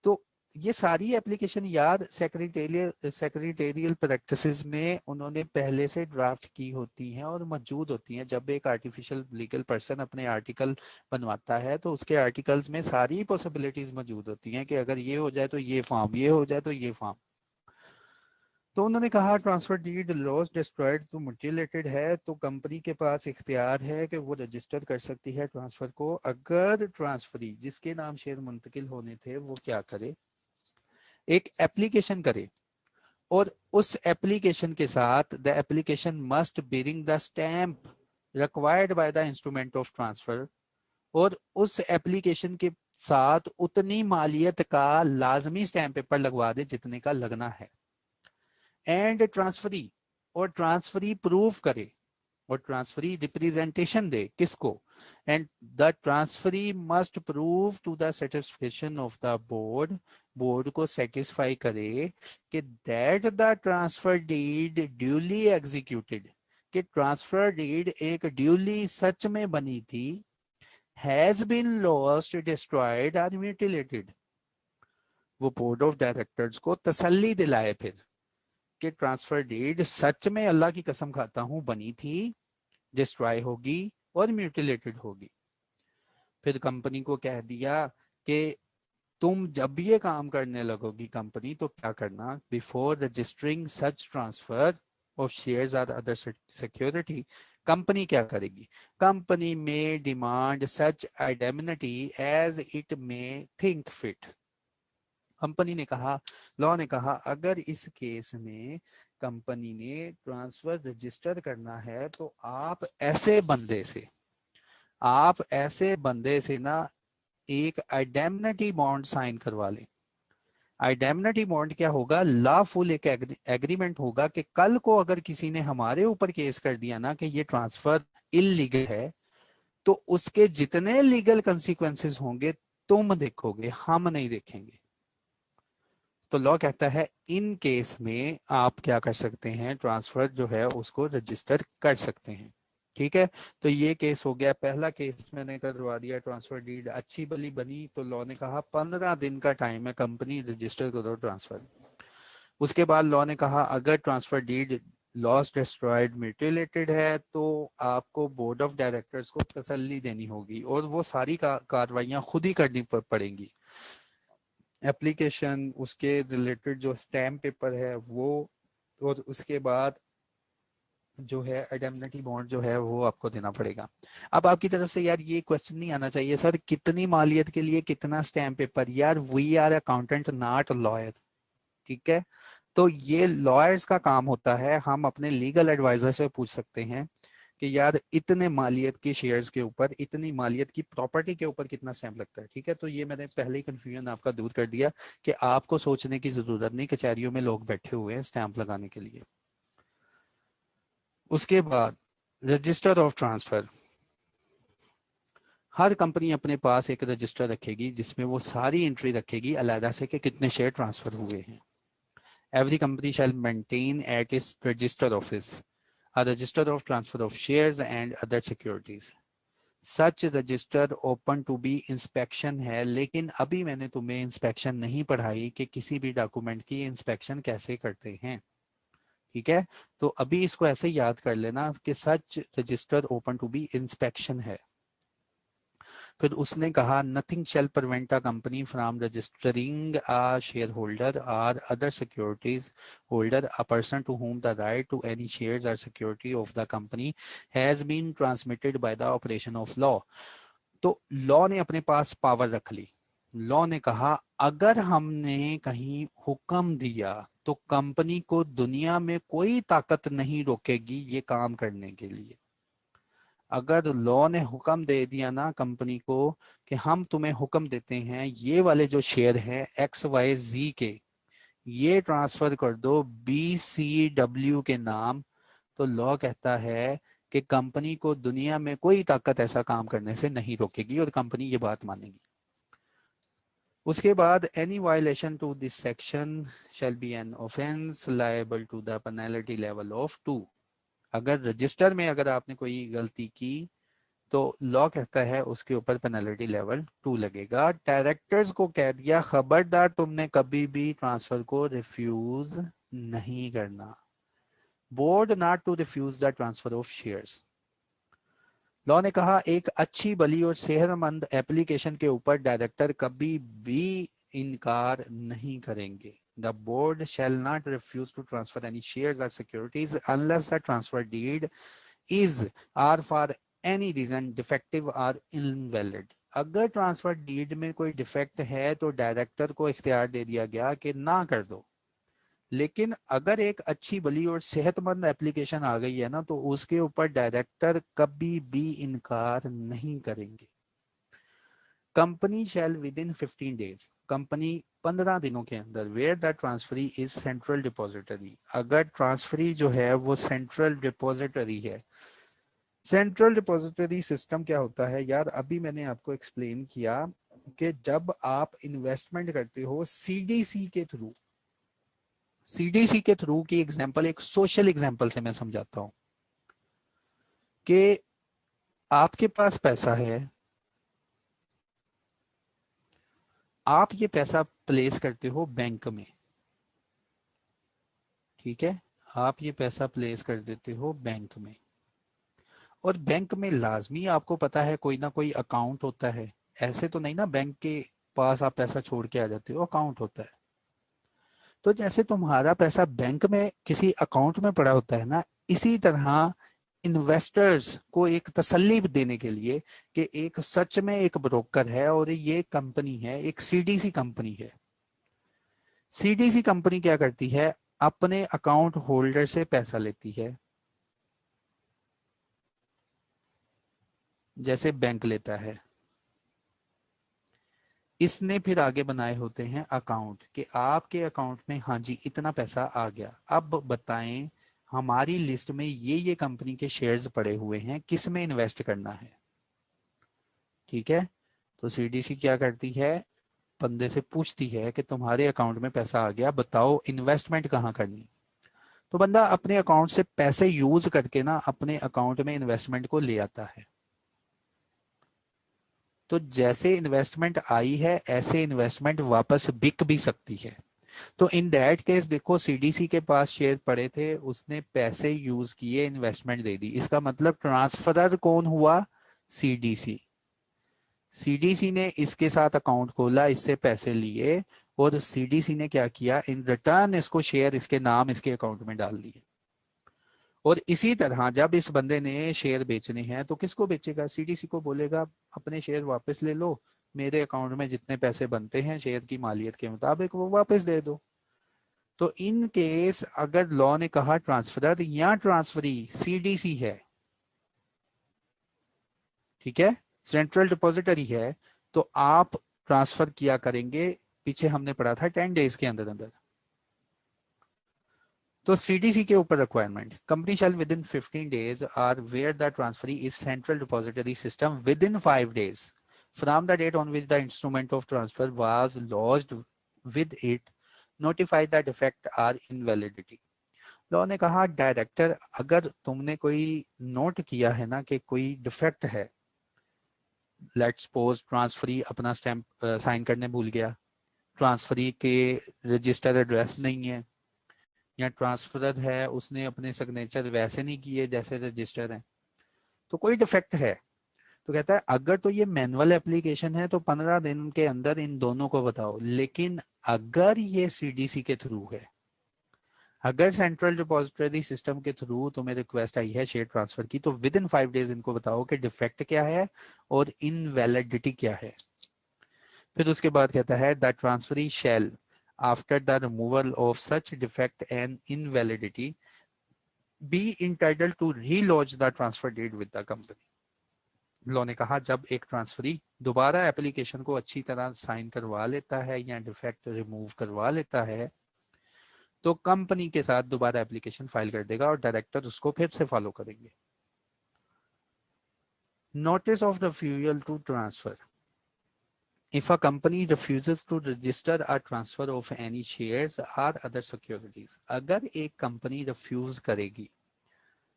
A: तो ये सारी एप्लीकेशन यार सेक्रेटेरियल प्रैक्टिसेस में उन्होंने पहले से ड्राफ्ट की होती हैं और मौजूद होती हैं। जब एक आर्टिफिशियल लीगल पर्सन अपने आर्टिकल बनवाता है तो उसके आर्टिकल्स में सारी पॉसिबिलिटीज मौजूद होती हैं कि अगर ये हो जाए तो ये फॉर्म, ये हो जाए तो ये फॉर्म। तो उन्होंने कहा ट्रांसफर डीड लॉस्ट डिस्ट्रॉयड तो म्यूटिलेटेड है, तो कंपनी के पास इख्तियार है कि वो रजिस्टर कर सकती है ट्रांसफर को अगर ट्रांसफरी जिसके नाम शेयर मुंतकिल होने थे वो क्या करे, एक एप्लीकेशन करे, और उस एप्लीकेशन के साथ the application must bearing the stamp required by the instrument of transfer, और उस एप्लीकेशन के साथ उतनी मालियत का लाजमी स्टैम्प पेपर लगवा दे जितने का लगना है। एंड ट्रांसफरी, और ट्रांसफरी प्रूव करे और ट्रांसफरी रिप्रेजेंटेशन दे किसको, and the transferee must prove to the satisfaction of the board, board को सेटिस्फाई करे कि that the transfer deed duly executed, कि ट्रांसफर डीड एक ड्यूली सच में बनी थी, हैज बीन लॉस्ट, डिस्ट्रॉयड और म्यूटिलेटेड। वो बोर्ड ऑफ डायरेक्टर्स को तसल्ली दिलाए फिर कि ट्रांसफर डीड सच में, अल्लाह की कसम खाता हूं, बनी थी, डिस्ट्रॉय होगी और म्यूटिलेटेड होगी। फिर कंपनी को कह दिया कि तुम जब ये काम करने लगोगी कंपनी, तो क्या करना, before registering such transfer of shares और अदर सिक्योरिटी, कंपनी क्या करेगी, कंपनी में डिमांड सच आइडेमिनिटी एज इट में थिंक फिट। कंपनी ने कहा, लॉ ने कहा, अगर इस केस में कंपनी ने ट्रांसफर रजिस्टर करना है तो आप ऐसे बंदे से ना एक आइडेमनिटी बॉन्ड साइन करवा लें। आइडेमनिटी बॉन्ड क्या होगा, लॉफुल एक एग्रीमेंट होगा कि कल को अगर किसी ने हमारे ऊपर केस कर दिया ना कि ये ट्रांसफर इलीगल है, तो उसके जितने लीगल कंसिक्वेंसेस होंगे तुम देखोगे, हम नहीं देखेंगे। तो लॉ कहता है इन केस में आप क्या कर सकते हैं, ट्रांसफर जो है उसको रजिस्टर कर सकते हैं। ठीक है, तो ये केस हो गया, पहला केस मैंने करवा दिया, ट्रांसफर डीड अच्छी भली बनी, तो लॉ ने कहा 15 दिन का टाइम है, कंपनी रजिस्टर करो ट्रांसफर। उसके बाद लॉ ने कहा अगर transfer deed loss, destroyed, mutilated है तो आपको बोर्ड ऑफ डायरेक्टर्स को तसल्ली देनी होगी और वो सारी कार्रवाइयां खुद ही करनी पड़ेंगी। एप्लीकेशन, उसके रिलेटेड जो स्टैम्प पेपर है वो, और उसके बाद जो है इंडेमनिटी बॉन्ड जो है वो आपको देना पड़ेगा। अब आपकी तरफ से यार ये क्वेश्चन नहीं आना चाहिए सर कितनी मालियत के लिए कितना स्टैम्प पेपर, यार we are accountant not lawyer. ठीक है, तो ये लॉयर्स का काम होता है, हम अपने लीगल एडवाइजर से पूछ सकते हैं कि यार इतने मालियत के शेयर्स के ऊपर, इतनी मालियत की प्रॉपर्टी के ऊपर कितना स्टैम्प लगता है। ठीक है, तो ये मैंने पहले ही कंफ्यूजन आपका दूर कर दिया कि आपको सोचने की जरूरत नहीं, कचहरियों में लोग बैठे हुए हैं स्टैंप लगाने के लिए। उसके बाद register of transfer, her company अपने पास एक रजिस्टर रखेगी जिसमें वो सारी एंट्री रखेगी अलहदा से कि कितने शेयर ट्रांसफर हुए हैं। Every company shall maintain at its register office a register of transfer of shares and other securities. Such register open to be inspection है, लेकिन अभी मैंने तुम्हें इंस्पेक्शन नहीं पढ़ाई कि किसी भी डॉक्यूमेंट की इंस्पेक्शन कैसे करते हैं। ठीक है, तो अभी इसको ऐसे याद कर लेना कि such register open to be inspection है। फिर उसने कहा nothing shall prevent a company from registering a share holder और other securities holder a person to whom the right to any shares or security of the company has been transmitted by the operation of law। तो law ने अपने पास power रख ली। Law ने कहा अगर हमने कहीं हुक्म दिया तो कंपनी को दुनिया में कोई ताकत नहीं रोकेगी ये काम करने के लिए। अगर लॉ ने हुक्म दे दिया ना कंपनी को कि हम तुम्हें हुक्म देते हैं ये वाले जो शेयर हैं XYZ के, ये ट्रांसफर कर दो BCW के नाम, तो लॉ कहता है कि कंपनी को दुनिया में कोई ताकत ऐसा काम करने से नहीं रोकेगी और कंपनी ये बात मानेगी। उसके बाद any violation to this section shall be an offence liable to the penalty level of 2। अगर रजिस्टर में अगर आपने कोई गलती की तो लॉ कहता है उसके ऊपर पेनल्टी लेवल 2 लगेगा। डायरेक्टर्स को कह दिया खबरदार तुमने कभी भी ट्रांसफर को रिफ्यूज नहीं करना। Board not to refuse the transfer of shares. Law ने कहा एक अच्छी भली और सेहतमंद एप्लीकेशन के ऊपर डायरेक्टर कभी भी इनकार नहीं करेंगे। The board shall not refuse to transfer any shares or securities unless the transfer deed is or for any reason defective or invalid। अगर ट्रांसफर डीड में कोई डिफेक्ट है तो डायरेक्टर को इख्तियार दे दिया गया कि ना कर दो, लेकिन अगर एक अच्छी भली और सेहतमंद एप्लीकेशन आ गई है ना तो उसके ऊपर डायरेक्टर कभी भी इनकार नहीं करेंगे। Company shall within 15 days, company 15 दिनों के अंदर where the transferee is central depository, अगर ट्रांसफरी जो है वो सेंट्रल डिपॉजिटरी है सेंट्रल डिपॉजिटरी सिस्टम क्या होता है यार, अभी मैंने आपको एक्सप्लेन किया कि जब आप इन्वेस्टमेंट करते हो सीडीसी के थ्रू, सीडीसी के थ्रू की एग्जांपल एक सोशल एग्जांपल से मैं समझाता हूं कि आपके पास पैसा है, आप ये पैसा प्लेस करते हो बैंक में, ठीक है, आप ये पैसा प्लेस कर देते हो बैंक में, और बैंक में लाजमी आपको पता है कोई ना कोई अकाउंट होता है, ऐसे तो नहीं ना बैंक के पास आप पैसा छोड़ के आ जाते हो, अकाउंट होता है। तो जैसे तुम्हारा पैसा बैंक में किसी अकाउंट में पड़ा होता है ना, इसी तरह इन्वेस्टर्स को एक तसल्ली देने के लिए कि एक सच में एक ब्रोकर है और ये कंपनी है, एक सीडीसी कंपनी है। सीडीसी कंपनी क्या करती है, अपने अकाउंट होल्डर से पैसा लेती है, जैसे बैंक लेता है। इसने फिर आगे बनाए होते हैं अकाउंट कि आपके अकाउंट में हाँ जी इतना पैसा आ गया, अब बताएं हमारी लिस्ट में ये कंपनी के शेयर्स पड़े हुए हैं, किस में इन्वेस्ट करना है, ठीक है। तो सीडीसी क्या करती है, बंदे से पूछती है कि तुम्हारे अकाउंट में पैसा आ गया, बताओ इन्वेस्टमेंट कहाँ करनी। तो बंदा अपने अकाउंट से पैसे यूज करके ना अपने अकाउंट में इन्वेस्टमेंट को ले आता है। तो जैसे इन्वेस्टमेंट आई है ऐसे इन्वेस्टमेंट वापस बिक भी सकती है। तो इन दैट केस देखो सीडीसी के पास शेयर पड़े थे, उसने पैसे यूज किए, इन्वेस्टमेंट दे दी, इसका मतलब ट्रांसफरर कौन हुआ, सीडीसी। सीडीसी ने इसके साथ अकाउंट खोला, इससे पैसे लिए, और सीडीसी ने क्या किया, इन रिटर्न इसको शेयर इसके नाम इसके अकाउंट में डाल दिए। और इसी तरह जब इस बंदे ने शेयर बेचने हैं तो किसको बेचेगा, सीडीसी को बोलेगा अपने शेयर वापस ले लो, मेरे अकाउंट में जितने पैसे बनते हैं शेयर की मालियत के मुताबिक वो वापस दे दो। तो इन केस अगर लॉ ने कहा ट्रांसफरर या ट्रांसफरी सीडीसी है, ठीक है, सेंट्रल डिपॉजिटरी है, तो आप ट्रांसफर किया करेंगे, पीछे हमने पढ़ा था 10 डेज के अंदर अंदर। तो सीडीसी के ऊपर requirement, company shall within 15 days or where the transferee is central depository system within 5 days from the date on which the instrument of transfer was lodged with it notify the defect or invalidity. Law ने कहा director अगर तुमने कोई note किया है ना कि कोई डिफेक्ट है, लेट्स सपोज ट्रांसफरी अपना स्टैंप साइन करने भूल गया, ट्रांसफरी के रजिस्टर एड्रेस नहीं है, या ट्रांसफरर है उसने अपने सिग्नेचर वैसे नहीं किए जैसे रजिस्टर है, तो कोई डिफेक्ट है, तो कहता है अगर तो ये मैनुअल एप्लीकेशन है तो 15 दिन के अंदर इन दोनों को बताओ। लेकिन अगर ये सीडीसी के थ्रू है, अगर सेंट्रल डिपॉजिटरी सिस्टम के थ्रू तुम्हें रिक्वेस्ट आई है शेयर ट्रांसफर की, तो विद इन 5 days इनको बताओ कि डिफेक्ट क्या है और इनवैलिडिटी क्या है। फिर उसके बाद कहता है the transferee shall after the removal of such defect and invalidity be entitled to relaunch the transfer deed with the company. Law ने कहा जब एक ट्रांसफरी दोबारा एप्लीकेशन को अच्छी तरह साइन करवा लेता है या डिफेक्ट रिमूव करवा लेता है, तो कंपनी के साथ दोबारा एप्लीकेशन फाइल कर देगा और डायरेक्टर उसको फिर से फॉलो करेंगे। Notice of refusal to transfer, if a company refuses to register a transfer of any shares or other securities, अगर एक कंपनी रिफ्यूज करेगी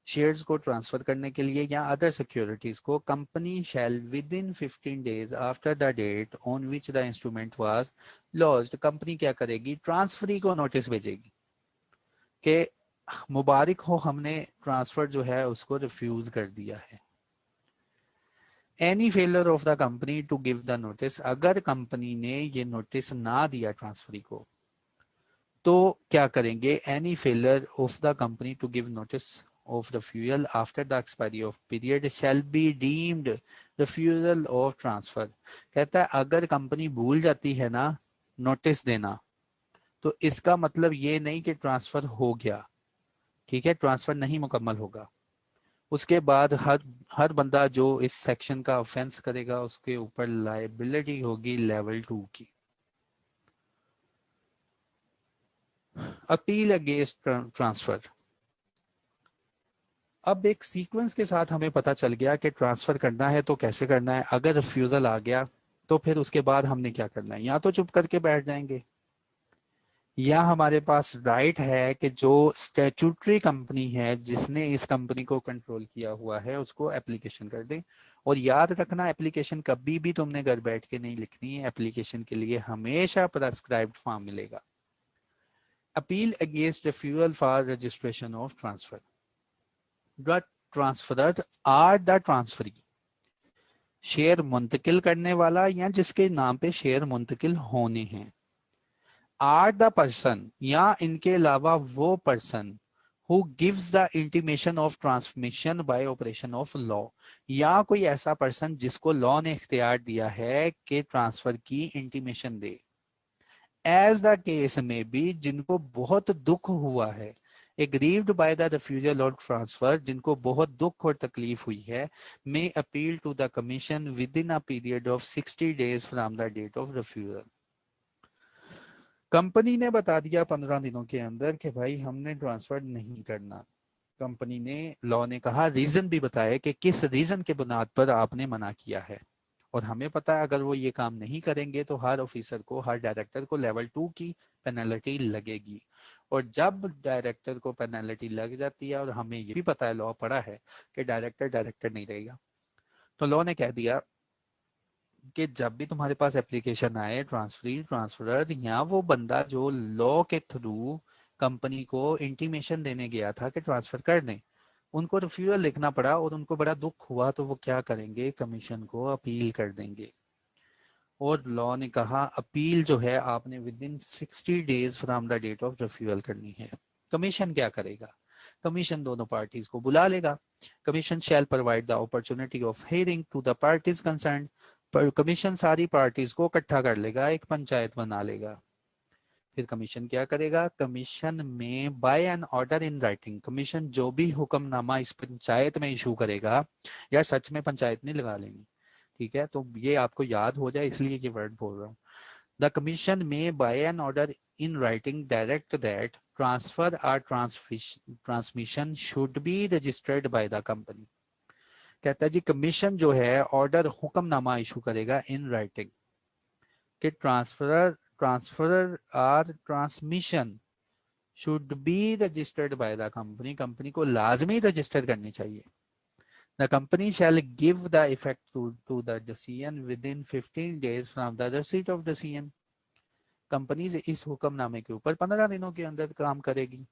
A: शेयर्स को ट्रांसफर करने के लिए या अदर सिक्योरिटीज को, company shall within 15 days after the date on which the instrument was lodged, company क्या करेगी, ट्रांसफरी को नोटिस भेजेगी कि मुबारक हो हमने ट्रांसफर जो है उसको रिफ्यूज कर दिया है। Any failure of the company to give the notice, अगर कंपनी ने ये नोटिस ना दिया ट्रांसफरी को, तो क्या करेंगे, any failure of the company to give notice of refusal after the expiry of period shall be deemed refusal of transfer। कहता है अगर कंपनी भूल जाती है ना नोटिस देना, तो इसका मतलब ये नहीं कि ट्रांसफर हो गया, ठीक है, ट्रांसफर नहीं मुकम्मल होगा। उसके बाद हर बंदा जो इस सेक्शन का ऑफेंस करेगा उसके ऊपर लायबिलिटी होगी लेवल 2 की। अपील अगेंस्ट ट्रांसफर, अब एक सीक्वेंस के साथ हमें पता चल गया कि ट्रांसफर करना है तो कैसे करना है। अगर रिफ्यूजल आ गया तो फिर उसके बाद हमने क्या करना है, या तो चुप करके बैठ जाएंगे, या हमारे पास राइट है कि जो स्टैट्यूटरी कंपनी है जिसने इस कंपनी को कंट्रोल किया हुआ है उसको एप्लीकेशन कर दें। और याद रखना, एप्लीकेशन कभी भी तुमने घर बैठ के नहीं लिखनी है, एप्लीकेशन के लिए हमेशा प्रेस्क्राइब्ड फॉर्म मिलेगा। Appeal against refusal for registration of transfer. The transferor or the transferee, share मुंतकिल करने वाला या जिसके नाम पे शेयर मुंतकिल होने हैं। आर द पर्सन, या इनके अलावा वो person who gives the intimation of transmission bye operation of law, या कोई ऐसा पर्सन जिसको लॉ ने इख्तियार दिया है कि ट्रांसफर की इंटीमेशन दे। एज द केस में भी, जिनको बहुत दुख हुआ है, एग्रीव्ड बाय द रिफ्यूजल और ट्रांसफर, जिनको बहुत दुख और तकलीफ हुई है, may appeal to the commission within a period of 60 days from the date of refusal. Company ने बता दिया 15 दिनों के अंदर कि भाई हमने ट्रांसफर नहीं करना। कंपनी ने, लॉ ने कहा, रीजन भी बताया कि किस रीजन के बुनियाद पर आपने मना किया है। और हमें पता है अगर वो ये काम नहीं करेंगे तो हर ऑफिसर को, हर डायरेक्टर को लेवल 2 की पेनल्टी लगेगी। और जब डायरेक्टर को पेनल्टी लग जाती है, और हमें ये भी पता है, लॉ पढ़ा है, कि डायरेक्टर डायरेक्टर नहीं रहेगा, तो लॉ ने कह दिया कि जब भी तुम्हारे पास एप्लीकेशन आए, ट्रांसफरी, ट्रांसफरर, या वो बंदा जो लॉ के थ्रू कंपनी को इंटीमेशन देने गया था कि ट्रांसफर कर दें, उनको रिफ्यूजल लिखना पड़ा और उनको बड़ा दुख हुआ, तो वो क्या करेंगे, कमीशन को अपील कर देंगे। और लॉ ने कहा अपील जो है आपने within 60 days from the date of refusal करनी है। कमीशन क्या करेगा, कमीशन दोनों पार्टीज को बुला लेगा। Commission shall provide the opportunity of hearing to the parties concern. पर कमीशन सारी पार्टीज को इकट्ठा कर लेगा, एक पंचायत बना लेगा। फिर कमीशन क्या करेगा, कमीशन में by an order in writing, commission जो भी हुक्मनामा इस पंचायत में इशू करेगा, यार सच में पंचायत नहीं लगा लेंगे, ठीक है, तो ये आपको याद हो जाए इसलिए ये वर्ड बोल रहा हूँ। द कमीशन में by an order in writing direct that transfer और transmission should be registered by the company. कहता है जी कमीशन जो है ऑर्डर, हुक्मनामा इशू करेगा इन राइटिंग कि ट्रांसफरर और transmission should be registered by the company, company को लाजमी रजिस्टर करनी चाहिए। The company shall give the effect to the decision within 15 days from the receipt of decision. Company से इस हुक्मनामे के ऊपर 15 दिनों के अंदर काम करेगी।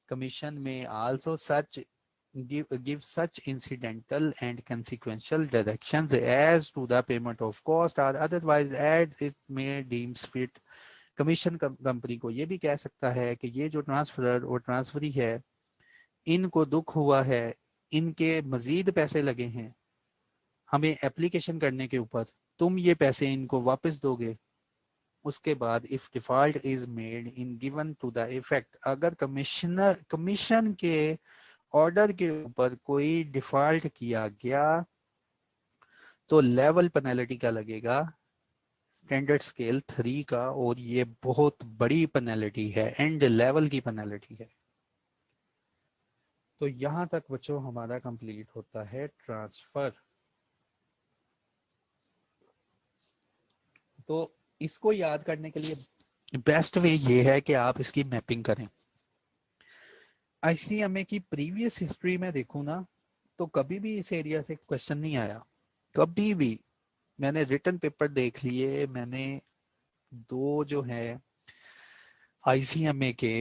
A: कमीशन में also such give such incidental and consequential directions as to the payment of cost or otherwise as it may deems fit. Commission company को ये भी कह सकता है कि ये जो ट्रांसफरर और ट्रांसफरी है, इनको दुख हुआ है, इनके मजीद पैसे लगे हैं हमें एप्लीकेशन करने के ऊपर, तुम ये पैसे इनको वापस दोगे। उसके बाद if default is made in given to the effect, अगर कमीशन के ऑर्डर के ऊपर कोई डिफॉल्ट किया गया तो लेवल पेनल्टी का लगेगा, स्टैंडर्ड स्केल 3 का, और ये बहुत बड़ी पेनल्टी है, एंड लेवल की पेनल्टी है। तो यहां तक बच्चों हमारा कंप्लीट होता है ट्रांसफर। तो इसको याद करने के लिए बेस्ट वे ये है कि आप इसकी मैपिंग करें। आईसीएमए की प्रीवियस हिस्ट्री में देखूं ना, तो कभी भी इस एरिया से क्वेश्चन नहीं आया, कभी भी। मैंने रिटन पेपर देख लिए, मैंने दो जो है आईसीएमए के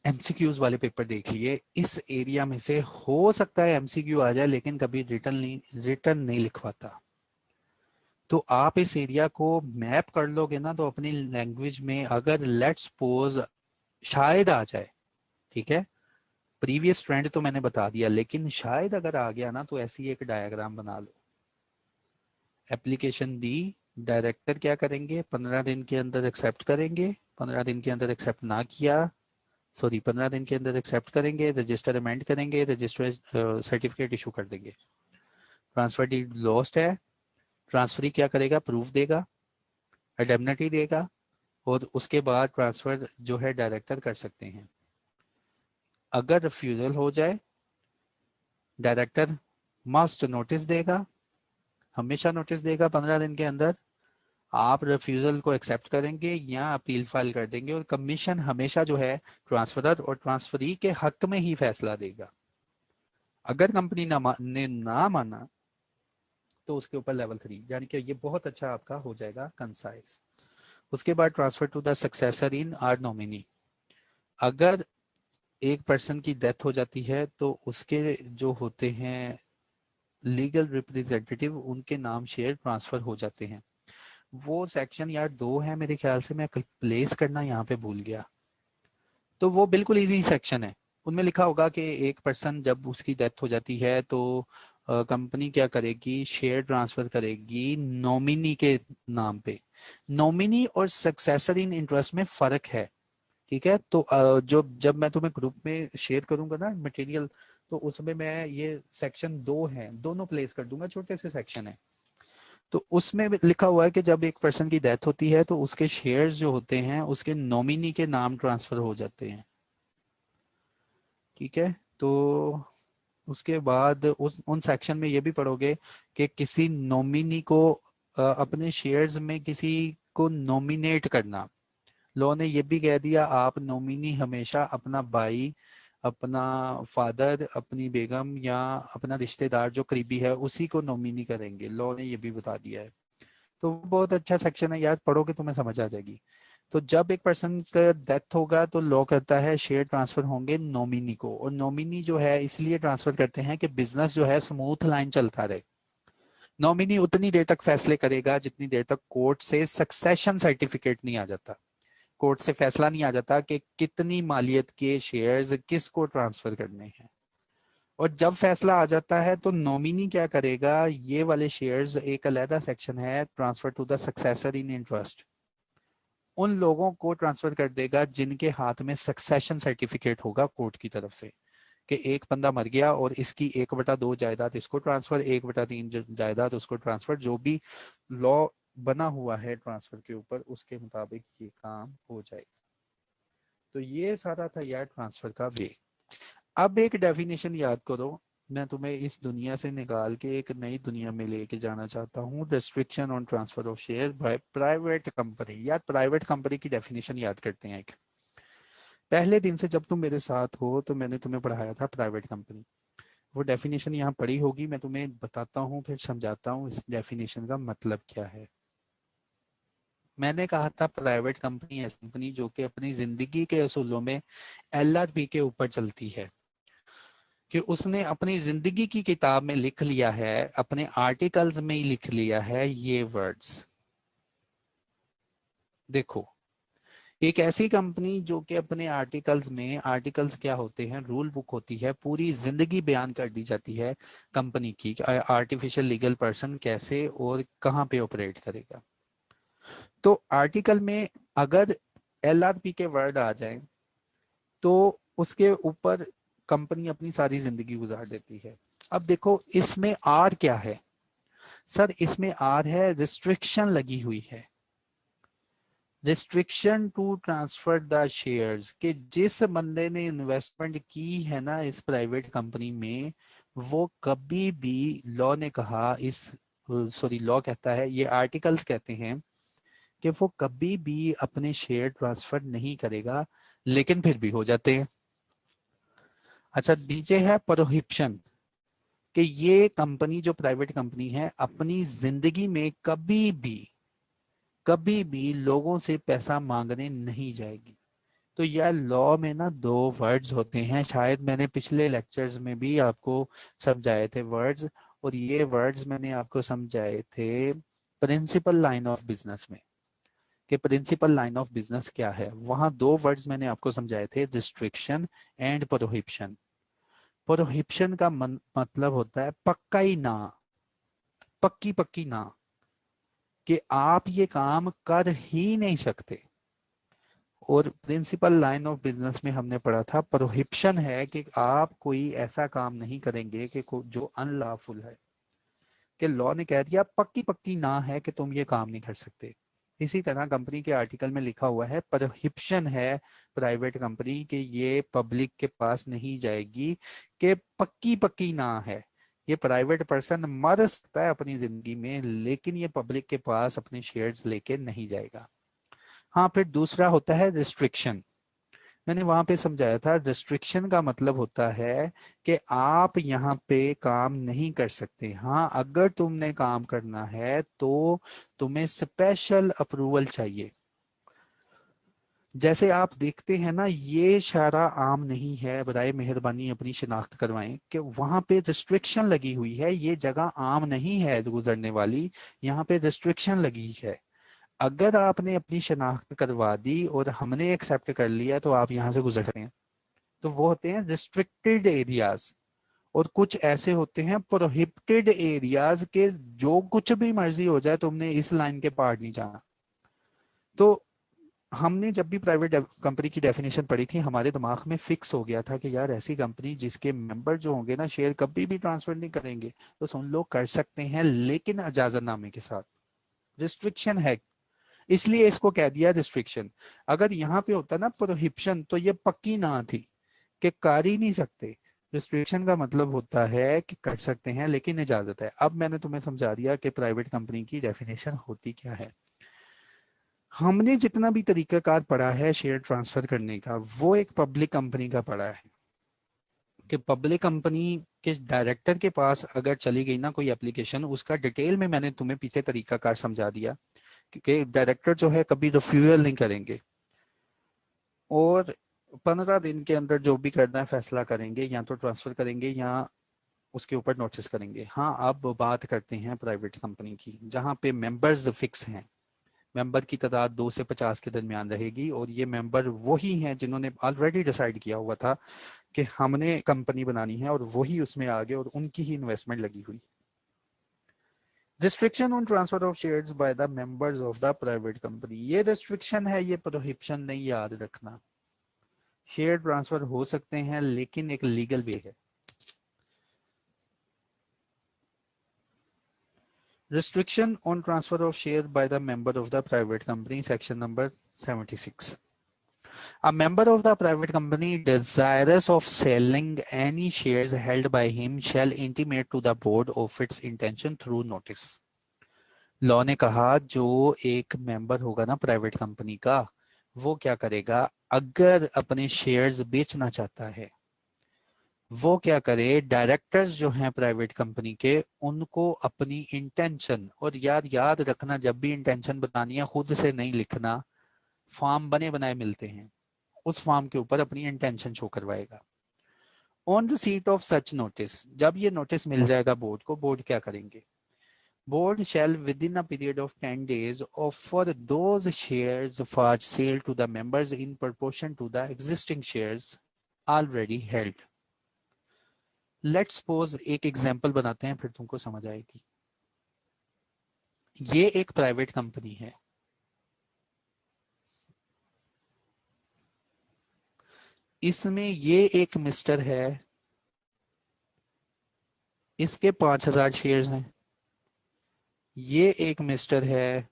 A: एमसीक्यूज वाले पेपर देख लिए, इस एरिया में से हो सकता है एमसीक्यू आ जाए, लेकिन कभी रिटन नहीं लिखवाता। तो आप इस एरिया को मैप कर लोगे ना, तो अपनी लैंग्वेज में, अगर लेट्स सपोज शायद आ जाए, ठीक है, प्रीवियस ट्रेंड तो मैंने बता दिया, लेकिन शायद अगर आ गया ना, तो ऐसी एक डायग्राम बना लो। एप्लीकेशन दी, डायरेक्टर क्या करेंगे, 15 दिन के अंदर एक्सेप्ट करेंगे, 15 दिन के अंदर एक्सेप्ट ना किया, सॉरी 15 दिन के अंदर एक्सेप्ट करेंगे, रजिस्टर अमेंड करेंगे, रजिस्टर सर्टिफिकेट इशू कर देंगे। ट्रांसफर डीड लॉस्ट है, ट्रांसफरी क्या करेगा, प्रूफ देगा, इंडेमनिटी देगा, और उसके बाद ट्रांसफर जो है डायरेक्टर कर सकते हैं। अगर रिफ्यूजल हो जाए डायरेक्टर मस्ट नोटिस देगा, हमेशा नोटिस देगा 15 दिन के अंदर। आप रिफ्यूजल को एक्सेप्ट करेंगे या अपील फाइल कर देंगे, और कमीशन हमेशा जो है ट्रांसफरर और ट्रांसफरी के हक में ही फैसला देगा। अगर कंपनी ने ना माना तो उसके ऊपर लेवल 3, यानी कि ये बहुत अच्छा आपका हो जाएगा कंसाइज। उसके बाद transfer to the successor in or nominee. अगर एक पर्सन की डेथ हो जाती है तो उसके जो होते हैं लीगल रिप्रेजेंटेटिव, उनके नाम शेयर ट्रांसफर हो जाते हैं। वो सेक्शन यार 2 है मेरे ख्याल से, मैं प्लेस करना यहाँ पे भूल गया। तो वो बिल्कुल इजी सेक्शन है। उनमें लिखा होगा कि एक पर्सन जब उसकी डेथ हो जाती है तो कंपनी क्या करेगी, शेयर ट्रांसफर करेगी नॉमिनी के नाम पे। नॉमिनी और सक्सेसर इन इंटरेस्ट में फर्क है, ठीक है। तो जो जब मैं तुम्हें ग्रुप में शेयर करूंगा ना मटेरियल, तो उसमें मैं ये सेक्शन 2 है दोनों प्लेस कर दूंगा, छोटे से सेक्शन है। तो उसमें भी लिखा हुआ है कि जब एक पर्सन की डेथ होती है तो उसके शेयर्स जो होते हैं उसके नॉमिनी के नाम ट्रांसफर हो जाते हैं, ठीक है। तो उसके बाद उस उन सेक्शन में ये भी पढ़ोगे कि किसी नॉमिनी को अपने शेयर्स में किसी को नॉमिनेट करना। लॉ ने ये भी कह दिया आप नॉमिनी हमेशा अपना भाई, अपना फादर, अपनी बेगम या अपना रिश्तेदार जो करीबी है उसी को नॉमिनी करेंगे। लॉ ने ये भी बता दिया है। तो वो बहुत अच्छा सेक्शन है यार, पढ़ोगे तुम्हें समझ आ जाएगी। तो जब एक पर्सन का डेथ होगा तो लॉ कहता है शेयर ट्रांसफर होंगे नॉमिनी को, और नॉमिनी जो है इसलिए ट्रांसफर करते हैं कि बिजनेस जो है स्मूथ लाइन चलता रहे। नॉमिनी उतनी देर तक फैसले करेगा जितनी देर तक कोर्ट से सक्सेशन सर्टिफिकेट नहीं आ जाता, कोर्ट से फैसला नहीं आ जाता कि कितनी मालियत के शेयर्स किसको ट्रांसफर करने हैं। और जब फैसला आ जाता है तो नॉमिनी क्या करेगा, ये वाले शेयर्स, एक अलहदा सेक्शन है transfer to the successor in interest, उन लोगों को ट्रांसफर कर देगा जिनके हाथ में सक्सेशन सर्टिफिकेट होगा कोर्ट की तरफ से, कि एक बंदा मर गया और इसकी 1/2 जायदाद इसको ट्रांसफर, 1/3 जायदाद उसको ट्रांसफर, जो भी लॉ बना हुआ है ट्रांसफर के ऊपर उसके मुताबिक ये काम हो जाएगा। तो ये सारा था यार ट्रांसफर का वे। अब एक डेफिनेशन याद करो, मैं तुम्हें इस दुनिया से निकाल के एक नई दुनिया में लेके जाना चाहता हूँ। Restriction on transfer of share by private company. यार प्राइवेट कंपनी की डेफिनेशन याद करते हैं। एक पहले दिन से जब तुम मेरे साथ हो तो मैंने तुम्हें पढ़ाया था प्राइवेट कंपनी। वो डेफिनेशन यहाँ पढ़ी होगी, मैं तुम्हें बताता हूँ फिर समझाता हूँ इस डेफिनेशन का मतलब क्या है। मैंने कहा था प्राइवेट कंपनी ऐसी कंपनी जो कि अपनी जिंदगी के असूलों में LRP के ऊपर चलती है, कि उसने अपनी जिंदगी की किताब में लिख लिया है, अपने आर्टिकल्स में ही लिख लिया है ये वर्ड्स। देखो, एक ऐसी कंपनी जो कि अपने आर्टिकल्स में, आर्टिकल्स क्या होते हैं, रूल बुक होती है, पूरी जिंदगी बयान कर दी जाती है कंपनी की, आर्टिफिशियल लीगल पर्सन कैसे और कहाँ पे ऑपरेट करेगा। तो आर्टिकल में अगर LRP के वर्ड आ जाए तो उसके ऊपर कंपनी अपनी सारी जिंदगी गुजार देती है। अब देखो इसमें आर क्या है सर, इसमें आर है रिस्ट्रिक्शन लगी हुई है, restriction to transfer the shares, कि जिस बंदे ने इन्वेस्टमेंट की है ना इस प्राइवेट कंपनी में, वो कभी भी, लॉ ने कहा इस, सॉरी लॉ कहता है, ये आर्टिकल्स कहते हैं कि वो कभी भी अपने शेयर ट्रांसफर नहीं करेगा, लेकिन फिर भी हो जाते हैं। अच्छा, नीचे है प्रोहिबिशन, कि ये कंपनी जो प्राइवेट कंपनी है अपनी जिंदगी में कभी भी लोगों से पैसा मांगने नहीं जाएगी। तो यह लॉ में ना 2 वर्ड्स होते हैं, शायद मैंने पिछले लेक्चर्स में भी आपको समझाए थे वर्ड्स, और ये वर्ड्स मैंने आपको समझाए थे प्रिंसिपल लाइन ऑफ बिजनेस में, कि प्रिंसिपल लाइन ऑफ बिजनेस क्या है। वहां 2 वर्ड्स मैंने आपको समझाए थे, रिस्ट्रिक्शन एंड प्रोहिबिशन। प्रोहिबिशन का मतलब होता है पक्का ही ना, पक्की पक्की ना, कि आप ये काम कर ही नहीं सकते। और प्रिंसिपल लाइन ऑफ बिजनेस में हमने पढ़ा था प्रोहिबिशन है कि आप कोई ऐसा काम नहीं करेंगे कि जो अनलॉफुल है, कि लॉ ने कह दिया पक्की पक्की ना है कि तुम ये काम नहीं कर सकते। इसी तरह कंपनी के आर्टिकल में लिखा हुआ है, प्रोहिबिशन है प्राइवेट कंपनी के ये पब्लिक के पास नहीं जाएगी, कि पक्की पक्की ना है, ये प्राइवेट पर्सन मर सकता है अपनी जिंदगी में, लेकिन ये पब्लिक के पास अपने शेयर्स लेके नहीं जाएगा। हाँ, फिर दूसरा होता है रिस्ट्रिक्शन। मैंने वहां पे समझाया था, रिस्ट्रिक्शन का मतलब होता है कि आप यहाँ पे काम नहीं कर सकते। हाँ, अगर तुमने काम करना है तो तुम्हें स्पेशल अप्रूवल चाहिए। जैसे आप देखते हैं ना, ये सारा आम नहीं है, बराए मेहरबानी अपनी शिनाख्त करवाएं कि वहां पे रिस्ट्रिक्शन लगी हुई है, ये जगह आम नहीं है गुजरने वाली, यहाँ पे रिस्ट्रिक्शन लगी है। अगर आपने अपनी शनाख्त करवा दी और हमने एक्सेप्ट कर लिया तो आप यहाँ से गुजर सकते हैं। तो वो होते हैं रिस्ट्रिक्टेड एरियाज। और कुछ ऐसे होते हैं प्रोहिबिटेड एरियाज के, जो कुछ भी मर्जी हो जाए तुमने इस लाइन के पार नहीं जाना। तो हमने जब भी प्राइवेट कंपनी की डेफिनेशन पढ़ी थी, हमारे दिमाग में फिक्स हो गया था कि यार ऐसी कंपनी जिसके मेंबर जो होंगे ना, शेयर कभी भी ट्रांसफर नहीं करेंगे, तो सुन लो कर सकते हैं, लेकिन इजाजतनामे के साथ। रिस्ट्रिक्शन है, इसलिए इसको कह दिया रिस्ट्रिक्शन। अगर यहाँ पे होता ना प्रोहिबिशन, तो ये पक्की ना थी कि कर ही नहीं सकते। रिस्ट्रिक्शन का मतलब होता है कि कर सकते हैं लेकिन इजाजत है। अब मैंने तुम्हें समझा दिया कि प्राइवेट कंपनी की डेफिनेशन होती क्या है। हमने जितना भी तरीकाकार पढ़ा है शेयर ट्रांसफर करने का, वो एक पब्लिक कंपनी का पढ़ा है कि पब्लिक कंपनी के डायरेक्टर के पास अगर चली गई ना कोई एप्लीकेशन, उसका डिटेल में मैंने तुम्हें पीछे तरीकाकार समझा दिया, क्योंकि डायरेक्टर जो है कभी रिफ्यूजल नहीं करेंगे, और 15 दिन के अंदर जो भी करना है फैसला करेंगे, या तो ट्रांसफर करेंगे या उसके ऊपर नोटिस करेंगे। हाँ, अब बात करते हैं प्राइवेट कंपनी की, जहाँ पे मेंबर्स फिक्स हैं। मेंबर की तादाद 2 से 50 के दरमियान रहेगी, और ये मेंबर वही हैं जिन्होंने ऑलरेडी डिसाइड किया हुआ था कि हमने कंपनी बनानी है, और वही उसमें आ गए और उनकी ही इन्वेस्टमेंट लगी हुई। Restriction on transfer of shares by the members of the private company, ये रिस्ट्रिक्शन है, ये प्रोहिबिशन नहीं, याद रखना। शेयर ट्रांसफर हो सकते हैं लेकिन एक लीगल वे है। Restriction on transfer of share by the member of the private company, section number 76. A member of the private company desirous of selling any shares held by him shall intimate to the board of its intention through notice. Law ने कहा, जो एक member होगा ना private company का, वो क्या करेगा, अगर अपने शेयर्स बेचना चाहता है, वो क्या करे, डायरेक्टर्स जो हैं प्राइवेट कंपनी के, उनको अपनी इंटेंशन, और यार याद रखना, जब भी इंटेंशन बतानी है खुद से नहीं लिखना, फॉर्म बने बनाए मिलते हैं, उस फॉर्म के ऊपर अपनी इंटेंशन शो करवाएगा। On receipt of such notice, जब ये नोटिस मिल जाएगा बोर्ड को, बोर्ड क्या करेंगे, board shall within a period of 10 days offer those shares for sale to the members in proportion to the existing shares already held. Let's suppose, एक example बनाते हैं फिर तुमको समझ आएगी। ये एक प्राइवेट कंपनी है, इसमें ये एक मिस्टर है, इसके 5,000 शेयर्स हैं। ये एक मिस्टर है,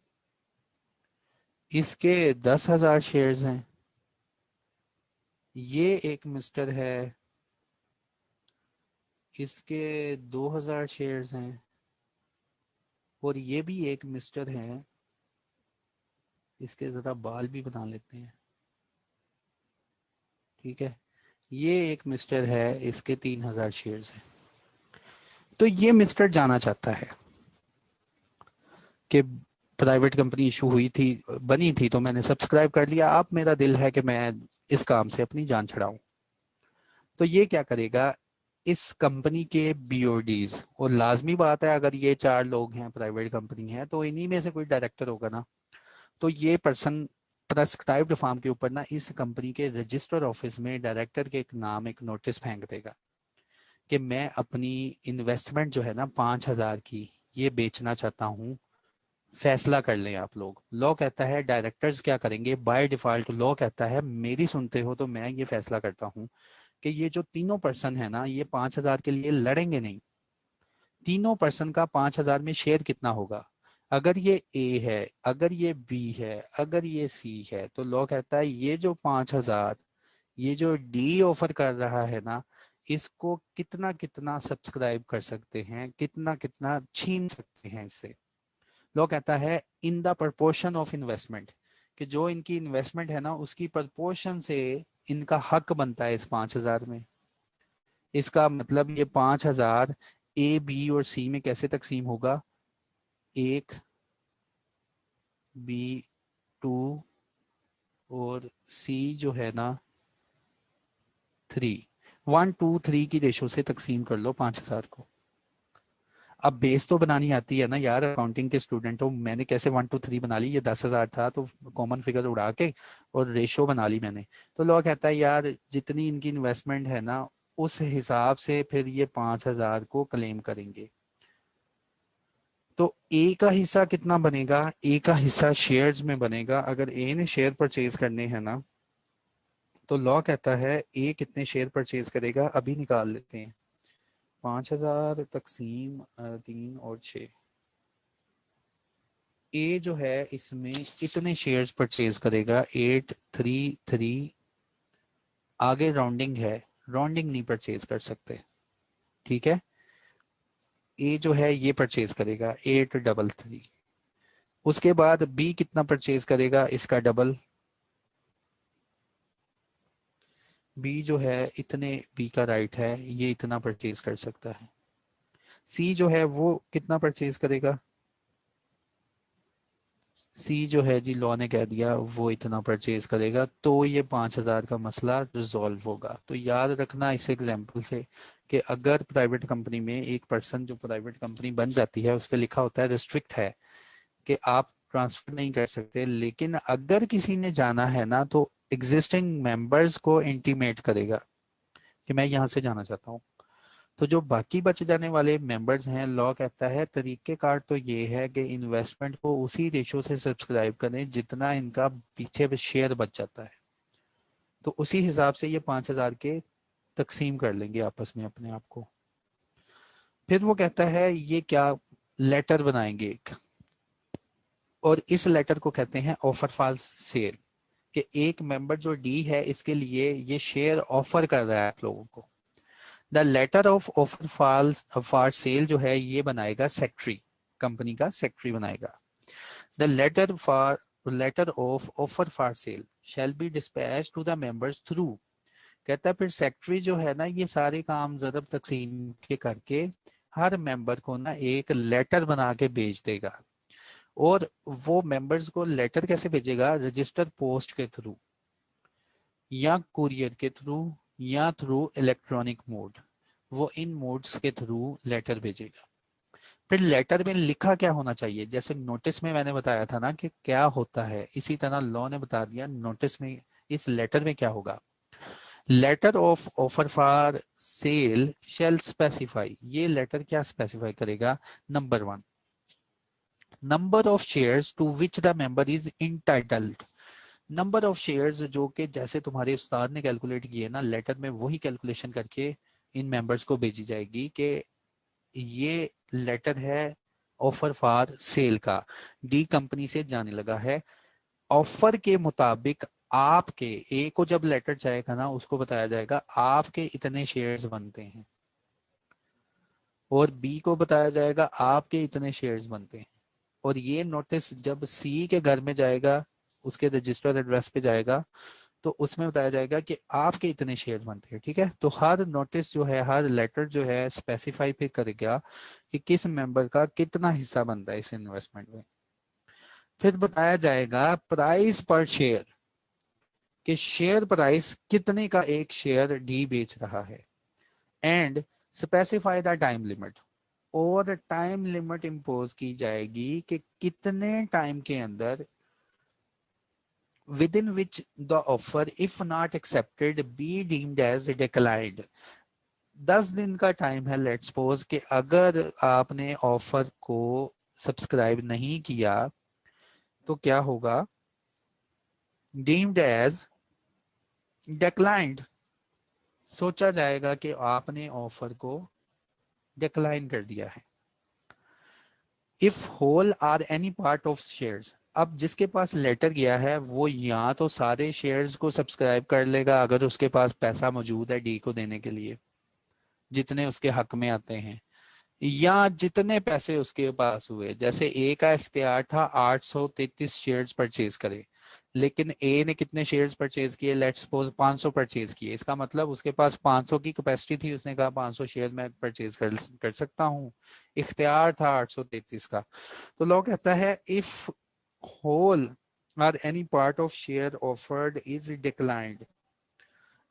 A: इसके 10,000 शेयर्स हैं। ये एक मिस्टर है, इसके 2,000 शेयर्स हैं। और ये भी एक मिस्टर है, इसके जरा बाल भी बना लेते हैं, ठीक है। ये एक मिस्टर है, इसके 3,000 शेयर्स हैं। तो ये मिस्टर जाना चाहता है कि प्राइवेट कंपनी इशू हुई थी, बनी थी, तो मैंने सब्सक्राइब कर लिया, अब मेरा दिल है कि मैं इस काम से अपनी जान छड़ाऊं। तो ये क्या करेगा, इस कंपनी के बीओडीज, और लाजमी बात है अगर ये 4 लोग हैं, प्राइवेट कंपनी है, तो इन्हीं में से कोई डायरेक्टर होगा ना, तो ये पर्सन प्रेस्क्राइब्ड फॉर्म के ऊपर ना इस कंपनी के रजिस्टर ऑफिस में डायरेक्टर के एक नाम एक नोटिस फेंक देगा कि मैं अपनी इन्वेस्टमेंट जो है ना 5,000 की, ये बेचना चाहता हूँ, फैसला कर लें आप लोग। लॉ कहता है डायरेक्टर्स क्या करेंगे, बाय डिफॉल्ट लॉ कहता है, मेरी सुनते हो तो मैं ये फैसला करता हूँ कि ये जो तीनों पर्सन है ना, ये 5,000 के लिए लड़ेंगे नहीं। तीनों पर्सन का 5,000 में शेयर कितना होगा, अगर ये ए है, अगर ये बी है, अगर ये सी है, तो लॉ कहता है ये जो 5,000 ये जो डी ऑफर कर रहा है ना, इसको कितना कितना सब्सक्राइब कर सकते हैं, कितना कितना छीन सकते हैं इससे। लॉ कहता है in the proportion of investment, कि जो इनकी इन्वेस्टमेंट है ना उसकी प्रपोर्शन से इनका हक बनता है इस 5,000 में। इसका मतलब ये 5,000 ए बी और सी में कैसे तकसीम होगा, 1, B, 2 और सी जो है ना 3, 1, 2, 3 की रेशो से तकसीम कर लो 5,000 को। अब बेस तो बनानी आती है ना यार, अकाउंटिंग के स्टूडेंट हो, मैंने कैसे 1, 2, 3 बना ली, ये 10,000 था तो कॉमन फिगर उड़ा के और रेशो बना ली मैंने। तो लोग कहता है यार जितनी इनकी इन्वेस्टमेंट है ना उस हिसाब से फिर ये 5,000 को क्लेम करेंगे। तो ए का हिस्सा कितना बनेगा, ए का हिस्सा शेयर्स में बनेगा। अगर ए ने शेयर परचेज करने हैं ना, तो लॉ कहता है ए कितने शेयर परचेज करेगा, अभी निकाल लेते हैं। 5,000 तकसीम 3 और 6, ए जो है इसमें इतने शेयर्स परचेज करेगा, 833। आगे राउंडिंग है, राउंडिंग नहीं परचेज कर सकते, ठीक है। ए जो है ये परचेज करेगा 833। उसके बाद बी कितना परचेज करेगा, इसका डबल। बी जो है इतने, बी का राइट है, ये इतना परचेज कर सकता है। सी जो है वो कितना परचेज करेगा, सी जो है जी लॉ ने कह दिया वो इतना परचेज करेगा, तो ये 5,000 का मसला रिजॉल्व होगा। तो याद रखना इस एग्जांपल से कि अगर प्राइवेट कंपनी में एक पर्सन जो प्राइवेट कंपनी बन जाती है उस पर लिखा होता है रिस्ट्रिक्ट है कि आप ट्रांसफर नहीं कर सकते, लेकिन अगर किसी ने जाना है ना तो एग्जिस्टिंग मेंबर्स को इंटीमेट करेगा कि मैं यहाँ से जाना चाहता हूँ। तो जो बाकी बच जाने वाले मेंबर्स हैं, लॉ कहता है तरीकेकार तो ये है कि इन्वेस्टमेंट को उसी रेशो से सब्सक्राइब करें जितना इनका पीछे पे शेयर बच जाता है। तो उसी हिसाब से ये 5,000 के तकसीम कर लेंगे आपस में अपने आप को। फिर वो कहता है ये क्या, लेटर बनाएंगे एक, और इस लेटर को कहते हैं ऑफर फॉर सेल, कि एक मेंबर जो डी है इसके लिए ये शेयर ऑफर कर रहा है आप लोगों को। The letter of offer for sale जो है ये बनाएगा सेक्रेटरी, कंपनी का सेक्रेटरी बनाएगा। The letter of offer for sale shall be dispatch to the members through. कहता है फिर सेक्रेटरी जो है ना ये सारे काम जरब तकसीम के करके हर मेंबर को ना एक लेटर बना के भेज देगा। और वो मेंबर्स को लेटर कैसे भेजेगा, रजिस्टर पोस्ट के थ्रू या कुरियर के थ्रू या थ्रू इलेक्ट्रॉनिक मोड, वो इन मोड्स के थ्रू लेटर भेजेगा। फिर लेटर में लिखा क्या होना चाहिए, जैसे नोटिस में मैंने बताया था ना कि क्या होता है, इसी तरह लॉ ने बता दिया नोटिस में, इस लेटर में क्या होगा। Letter of offer for sale shall specify, ये लेटर क्या स्पेसिफाई करेगा, number 1 number of shares to which the member is entitled. Number of shares जो कि जैसे तुम्हारे उस्ताद ने कैलकुलेट किए ना लेटर में, वही कैलकुलेशन करके इन मेंबर्स को भेजी जाएगी कि ये लेटर है ऑफर फॉर सेल का, डी कंपनी से जाने लगा है। ऑफर के मुताबिक आपके ए को जब लेटर जाएगा ना उसको बताया जाएगा आपके इतने शेयर्स बनते हैं, और बी को बताया जाएगा आपके इतने शेयर्स बनते हैं। और ये नोटिस जब सी के घर में जाएगा, उसके रजिस्टर्ड एड्रेस पे जाएगा, तो उसमें बताया जाएगा कि आपके इतने शेयर बनते हैं, ठीक है। तो हर नोटिस जो है, हर लेटर जो है स्पेसिफाई फिर करेगा कि किस मेंबर का कितना हिस्सा बनता है इस इन्वेस्टमेंट में। फिर बताया जाएगा प्राइस पर शेयर, कि शेयर प्राइस कितने का एक शेयर डी बेच रहा है। And specify the time limit, और टाइम लिमिट इम्पोज की जाएगी कि कितने टाइम के अंदर within which the offer if not accepted be deemed as declined। 10 दिन का टाइम है लेट्स सपोज कि अगर आपने ऑफर को सब्सक्राइब नहीं किया तो क्या होगा, डीम्ड एज डिक्लाइंड, सोचा जाएगा कि आपने ऑफर को डिक्लाइन कर दिया है। If whole or any part of shares, अब जिसके पास लेटर गया है वो या तो सारे शेयर्स को सब्सक्राइब कर लेगा अगर उसके पास पैसा मौजूद है डी को देने के लिए, जितने उसके हक में आते हैं, या जितने पैसे उसके पास हुए। जैसे ए का इख्तियार था 833 शेयर्स परचेज करे, लेकिन ए ने कितने शेयर्स परचेज किए, लेट्स सपोज 500 परचेज किए। इसका मतलब उसके पास 500 की कैपेसिटी थी, उसने कहा 500 शेयर मैं परचेज कर सकता हूँ, इख्तियार था 833 का। तो लॉ कहता है इफ होल और any part of share offered is declined,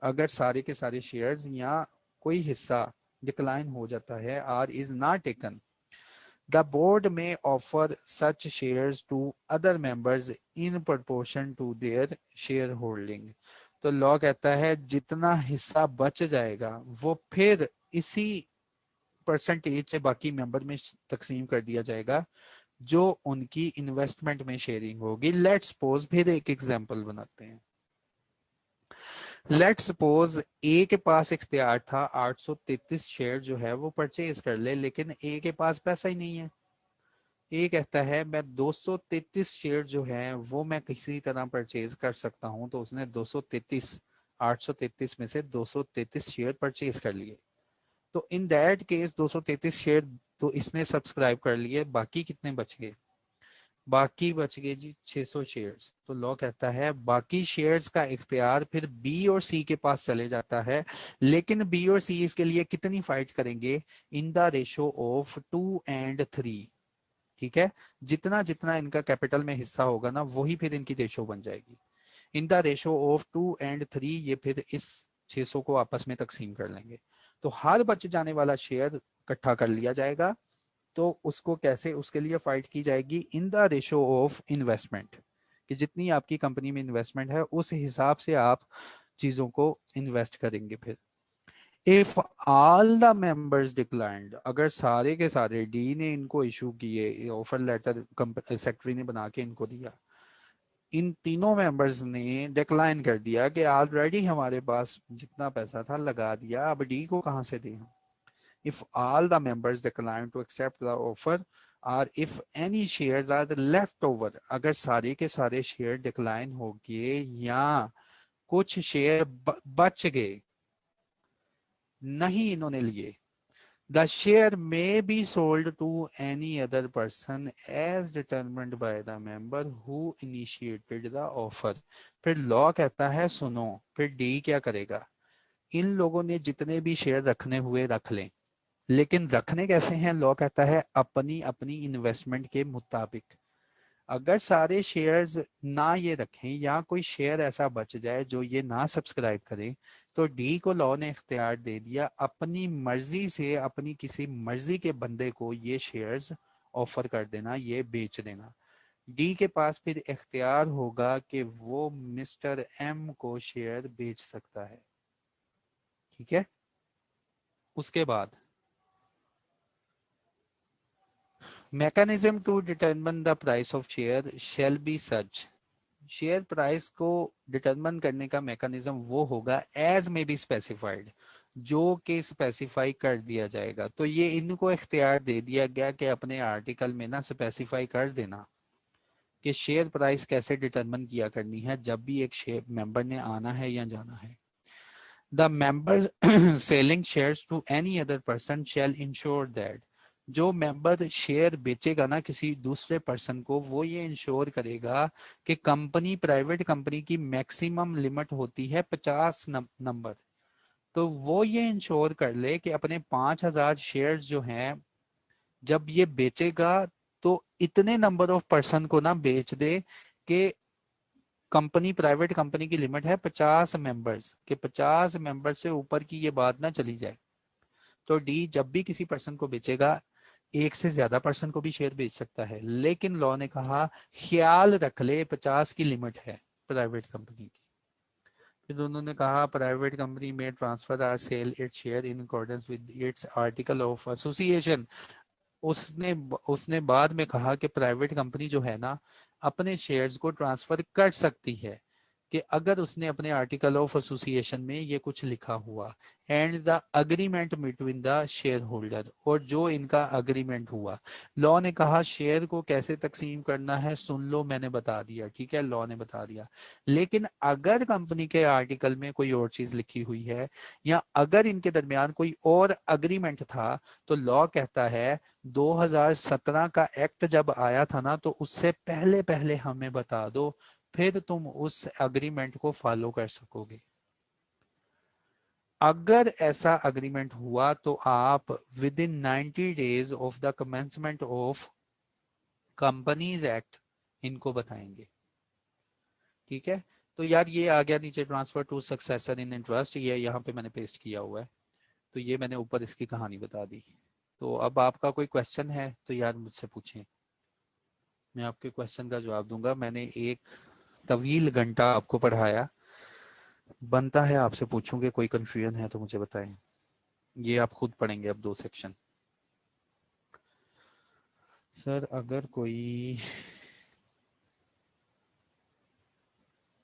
A: अगर सारे के सारे शेयर्स या कोई हिस्सा डिक्लाइन हो जाता है और is not taken, the board may offer such shares to other members in proportion to their share holding. तो लॉ कहता है जितना हिस्सा बच जाएगा वो फिर इसी परसेंटेज से बाकी मेंबर में तकसीम कर दिया जाएगा जो उनकी इन्वेस्टमेंट में शेयरिंग होगी। लेट्स सपोज, फिर एक एग्जांपल बनाते हैं। लेट्स सपोज ए के पास इख्तियार था 833 शेयर जो है वो परचेज कर ले, लेकिन ए के पास पैसा ही नहीं है। ए कहता है मैं 233 शेयर जो है वो मैं किसी तरह परचेज कर सकता हूं, तो उसने 233 833 में से 233 शेयर परचेज कर लिए। तो इन दैट केस 233 शेयर तो इसने सब्सक्राइब कर लिए, बाकी कितने बच गए, बाकी बच गए जी 600 शेयर्स। तो लॉ कहता है बाकी शेयर्स का इख्तियार फिर बी और सी के पास चले जाता है, लेकिन बी और सी इसके लिए कितनी फाइट करेंगे, इन द रेशो ऑफ 2 और 3। ठीक है, जितना जितना इनका कैपिटल में हिस्सा होगा ना वही फिर इनकी रेशो बन जाएगी। इन द रेशो ऑफ 2 और 3, ये फिर इस 600 को आपस में तकसीम कर लेंगे। तो हर बच जाने वाला शेयर इकट्ठा कर लिया जाएगा। तो उसको कैसे, उसके लिए फाइट की जाएगी in the ratio of investment, कि जितनी आपकी कंपनी में इन्वेस्टमेंट है उस हिसाब से आप चीजों को इन्वेस्ट करेंगे। फिर if all the members declined, अगर सारे के सारे डी ने इनको इशू किए, ऑफर लेटर सेक्रेटरी ने बना के इनको दिया, इन तीनों मेंबर्स ने डिक्लाइन कर दिया कि ऑलरेडी हमारे पास जितना पैसा था लगा दिया, अब डी को कहां से दें। if all the members decline to accept the offer or if any shares are left over, अगर सारे के सारे शेयर डिक्लाइन हो गए या कुछ शेयर बच गए, नहीं इन्होंने लिए, the share may be sold to any other person as determined by the member who initiated the offer। फिर लॉ कहता है सुनो, फिर डी क्या करेगा, इन लोगों ने जितने भी शेयर रखने हुए रख लें, लेकिन रखने कैसे हैं, लॉ कहता है अपनी अपनी इन्वेस्टमेंट के मुताबिक। अगर सारे शेयर्स ना ये रखें या कोई शेयर ऐसा बच जाए जो ये ना सब्सक्राइब करे, तो डी को लॉ ने इख्तियार दे दिया अपनी मर्जी से अपनी किसी मर्जी के बंदे को ये शेयर्स ऑफर कर देना, ये बेच देना। डी के पास फिर इख्तियार होगा कि वो मिस्टर एम को शेयर बेच सकता है। ठीक है, उसके बाद mechanism to determine the price of share shall be such, share price को डिटरमिन करने का मैकेनिज्म वो होगा एज में बी स्पेसिफाइड, जो कि स्पेसिफाई कर दिया जाएगा। तो ये इनको इख्तियार दे दिया गया कि अपने आर्टिकल में ना स्पेसिफाई कर देना कि शेयर प्राइस कैसे डिटरमिन किया करनी है जब भी एक शेयर मेंबर ने आना है या जाना है। The member selling shares to any other person shall ensure that, जो मेंबर शेयर बेचेगा ना किसी दूसरे पर्सन को, वो ये इंश्योर करेगा कि कंपनी, प्राइवेट कंपनी की मैक्सिमम लिमिट होती है 50 नंबर, तो वो ये इंश्योर कर ले कि अपने 5000 शेयर जो हैं जब ये बेचेगा तो इतने नंबर ऑफ पर्सन को ना बेच दे कि कंपनी, प्राइवेट कंपनी की लिमिट है 50 मेंबर्स, के 50 मेंबर से ऊपर की ये बात ना चली जाए। तो डी जब भी किसी पर्सन को बेचेगा, एक से ज्यादा पर्सन को भी शेयर बेच सकता है, लेकिन लॉ ने कहा ख्याल रख ले 50 की लिमिट है प्राइवेट कंपनी की। फिर उन्होंने कहा प्राइवेट कंपनी में transfer or sale its share in accordance with its article of association. उसने उसने बाद में कहा कि प्राइवेट कंपनी जो है ना अपने शेयर्स को ट्रांसफर कर सकती है कि अगर उसने अपने आर्टिकल ऑफ एसोसिएशन में ये कुछ लिखा हुआ, and the agreement between the share holder, और जो इनका अग्रीमेंट हुआ, लॉ ने कहा शेयर को कैसे तकसीम करना है सुन लो, मैंने बता दिया, ठीक है, लॉ ने बता दिया। लेकिन अगर कंपनी के आर्टिकल में कोई और चीज लिखी हुई है, या अगर इनके दरमियान कोई और अग्रीमेंट था, तो लॉ कहता है 2017 का एक्ट जब आया था ना, तो उससे पहले पहले हमें बता दो, फिर तुम उस अग्रीमेंट को फॉलो कर सकोगे। अगर ऐसा अग्रीमेंट हुआ तो आप with in 90 days of the commencement of companies act इनको बताएंगे, ठीक है। तो यार ये आ गया नीचे, transfer to successor in interest, ये यहाँ पे मैंने पेस्ट किया हुआ है, तो ये मैंने ऊपर इसकी कहानी बता दी। तो अब आपका कोई क्वेश्चन है तो यार मुझसे पूछें, मैं आपके क्वेश्चन का जवाब दूंगा। मैंने एक तवील घंटा आपको पढ़ाया, बनता है आपसे पूछूंगे, कोई कंफ्यूजन है तो मुझे बताएं। ये आप खुद पढ़ेंगे अब 2 सेक्शन। सर अगर कोई,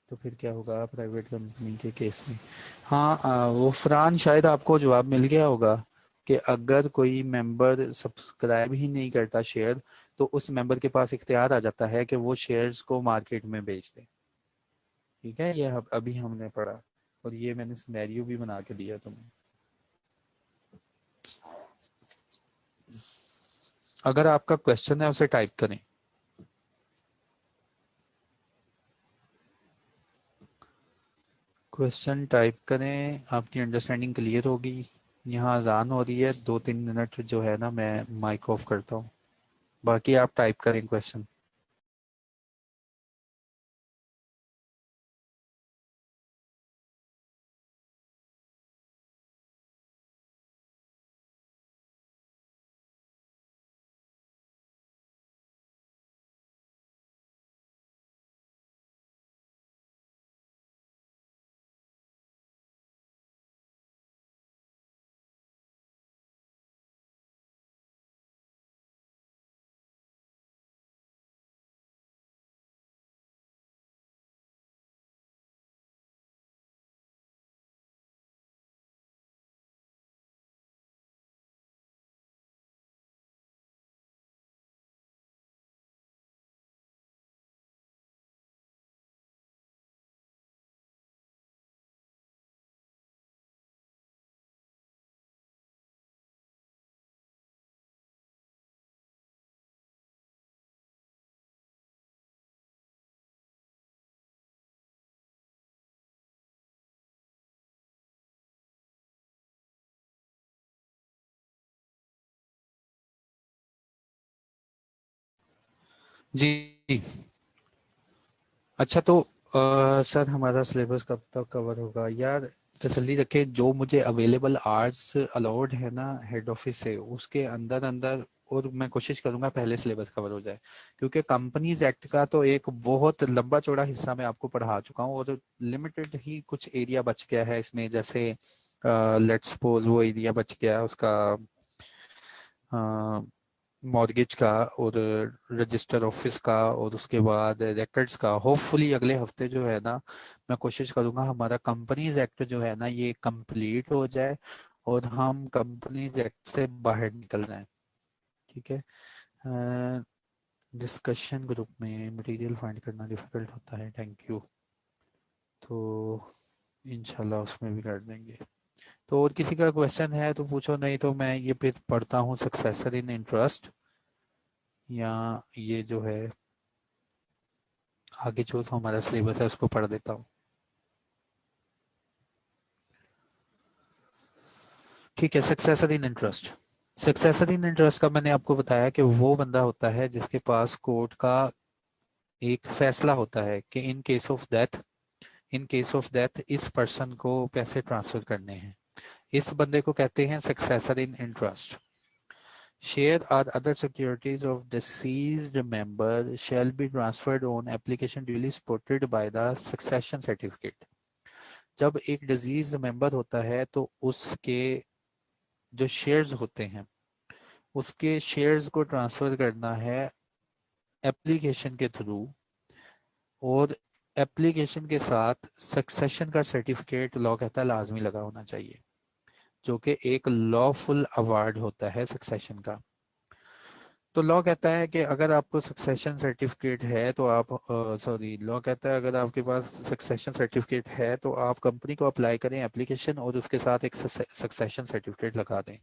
A: तो फिर क्या होगा प्राइवेट कंपनी के केस में? हाँ वो फरहान शायद आपको जवाब मिल गया होगा कि अगर कोई मेंबर सब्सक्राइब ही नहीं करता शेयर, तो उस मेंबर के पास इख्तियार आ जाता है कि वो शेयर्स को मार्केट में बेच दे, ठीक है। ये अभी हमने पढ़ा, और ये मैंने सिनेरियो भी बना के दिया तुम्हें। अगर आपका क्वेश्चन है उसे टाइप करें। क्वेश्चन टाइप करें, आपकी अंडरस्टैंडिंग क्लियर होगी। यहाँ अजान हो रही है, 2-3 मिनट जो है ना मैं माइक ऑफ करता हूँ, बाकी आप टाइप करें क्वेश्चन। जी अच्छा, तो सर हमारा सिलेबस कब तक कवर होगा यार? तसल्ली रखे, जो मुझे अवेलेबल आवर्स अलाउड है ना हेड ऑफिस से, उसके अंदर अंदर, और मैं कोशिश करूंगा पहले सिलेबस कवर हो जाए, क्योंकि कंपनीज एक्ट का तो एक बहुत लंबा चौड़ा हिस्सा मैं आपको पढ़ा चुका हूँ, और लिमिटेड ही कुछ एरिया बच गया है इसमें, जैसे लेट्स सपोज वो एरिया बच गया उसका मॉर्गेज का, और रजिस्टर ऑफिस का, और उसके बाद रिकॉर्ड्स का। होपफुली अगले हफ्ते जो है ना, मैं कोशिश करूंगा हमारा कंपनीज एक्ट जो है ना ये कंप्लीट हो जाए, और हम कंपनीज एक्ट से बाहर निकल जाएं, ठीक है। डिस्कशन ग्रुप में मटेरियल फाइंड करना डिफिकल्ट होता है, थैंक यू। तो इंशाल्लाह उसमें भी कर देंगे। तो और किसी का क्वेश्चन है तो पूछो, नहीं तो मैं ये फिर पढ़ता हूँ सक्सेसर इन इंटरेस्ट, या ये जो है आगे जो हमारा सिलेबस है उसको पढ़ देता हूँ। ठीक है, successor in interest. Successor in interest का मैंने आपको बताया कि वो बंदा होता है जिसके पास कोर्ट का एक फैसला होता है कि इन केस ऑफ डेथ इस पर्सन को पैसे ट्रांसफर करने हैं। इस बंदे को कहते हैं successor in interest. Share or other securities of deceased member shall be transferred on application duly supported by the succession certificate। जब एक डिजीज मेंबर होता है तो उसके जो शेयर्स होते हैं, उसके शेयर्स को ट्रांसफर करना है एप्लीकेशन के थ्रू, और एप्लीकेशन के साथ सक्सेशन का सर्टिफिकेट लॉ कहता है लाजमी लगा होना चाहिए, जो कि एक लॉफुल अवार्ड होता है सक्सेशन का। तो लॉ कहता है कि अगर आपको सक्सेशन सर्टिफिकेट है तो आप सॉरी लॉ कहता है अगर आपके पास सक्सेशन सर्टिफिकेट है तो आप कंपनी को अप्लाई करें एप्लीकेशन और उसके साथ एक सक्सेशन सर्टिफिकेट लगा दें।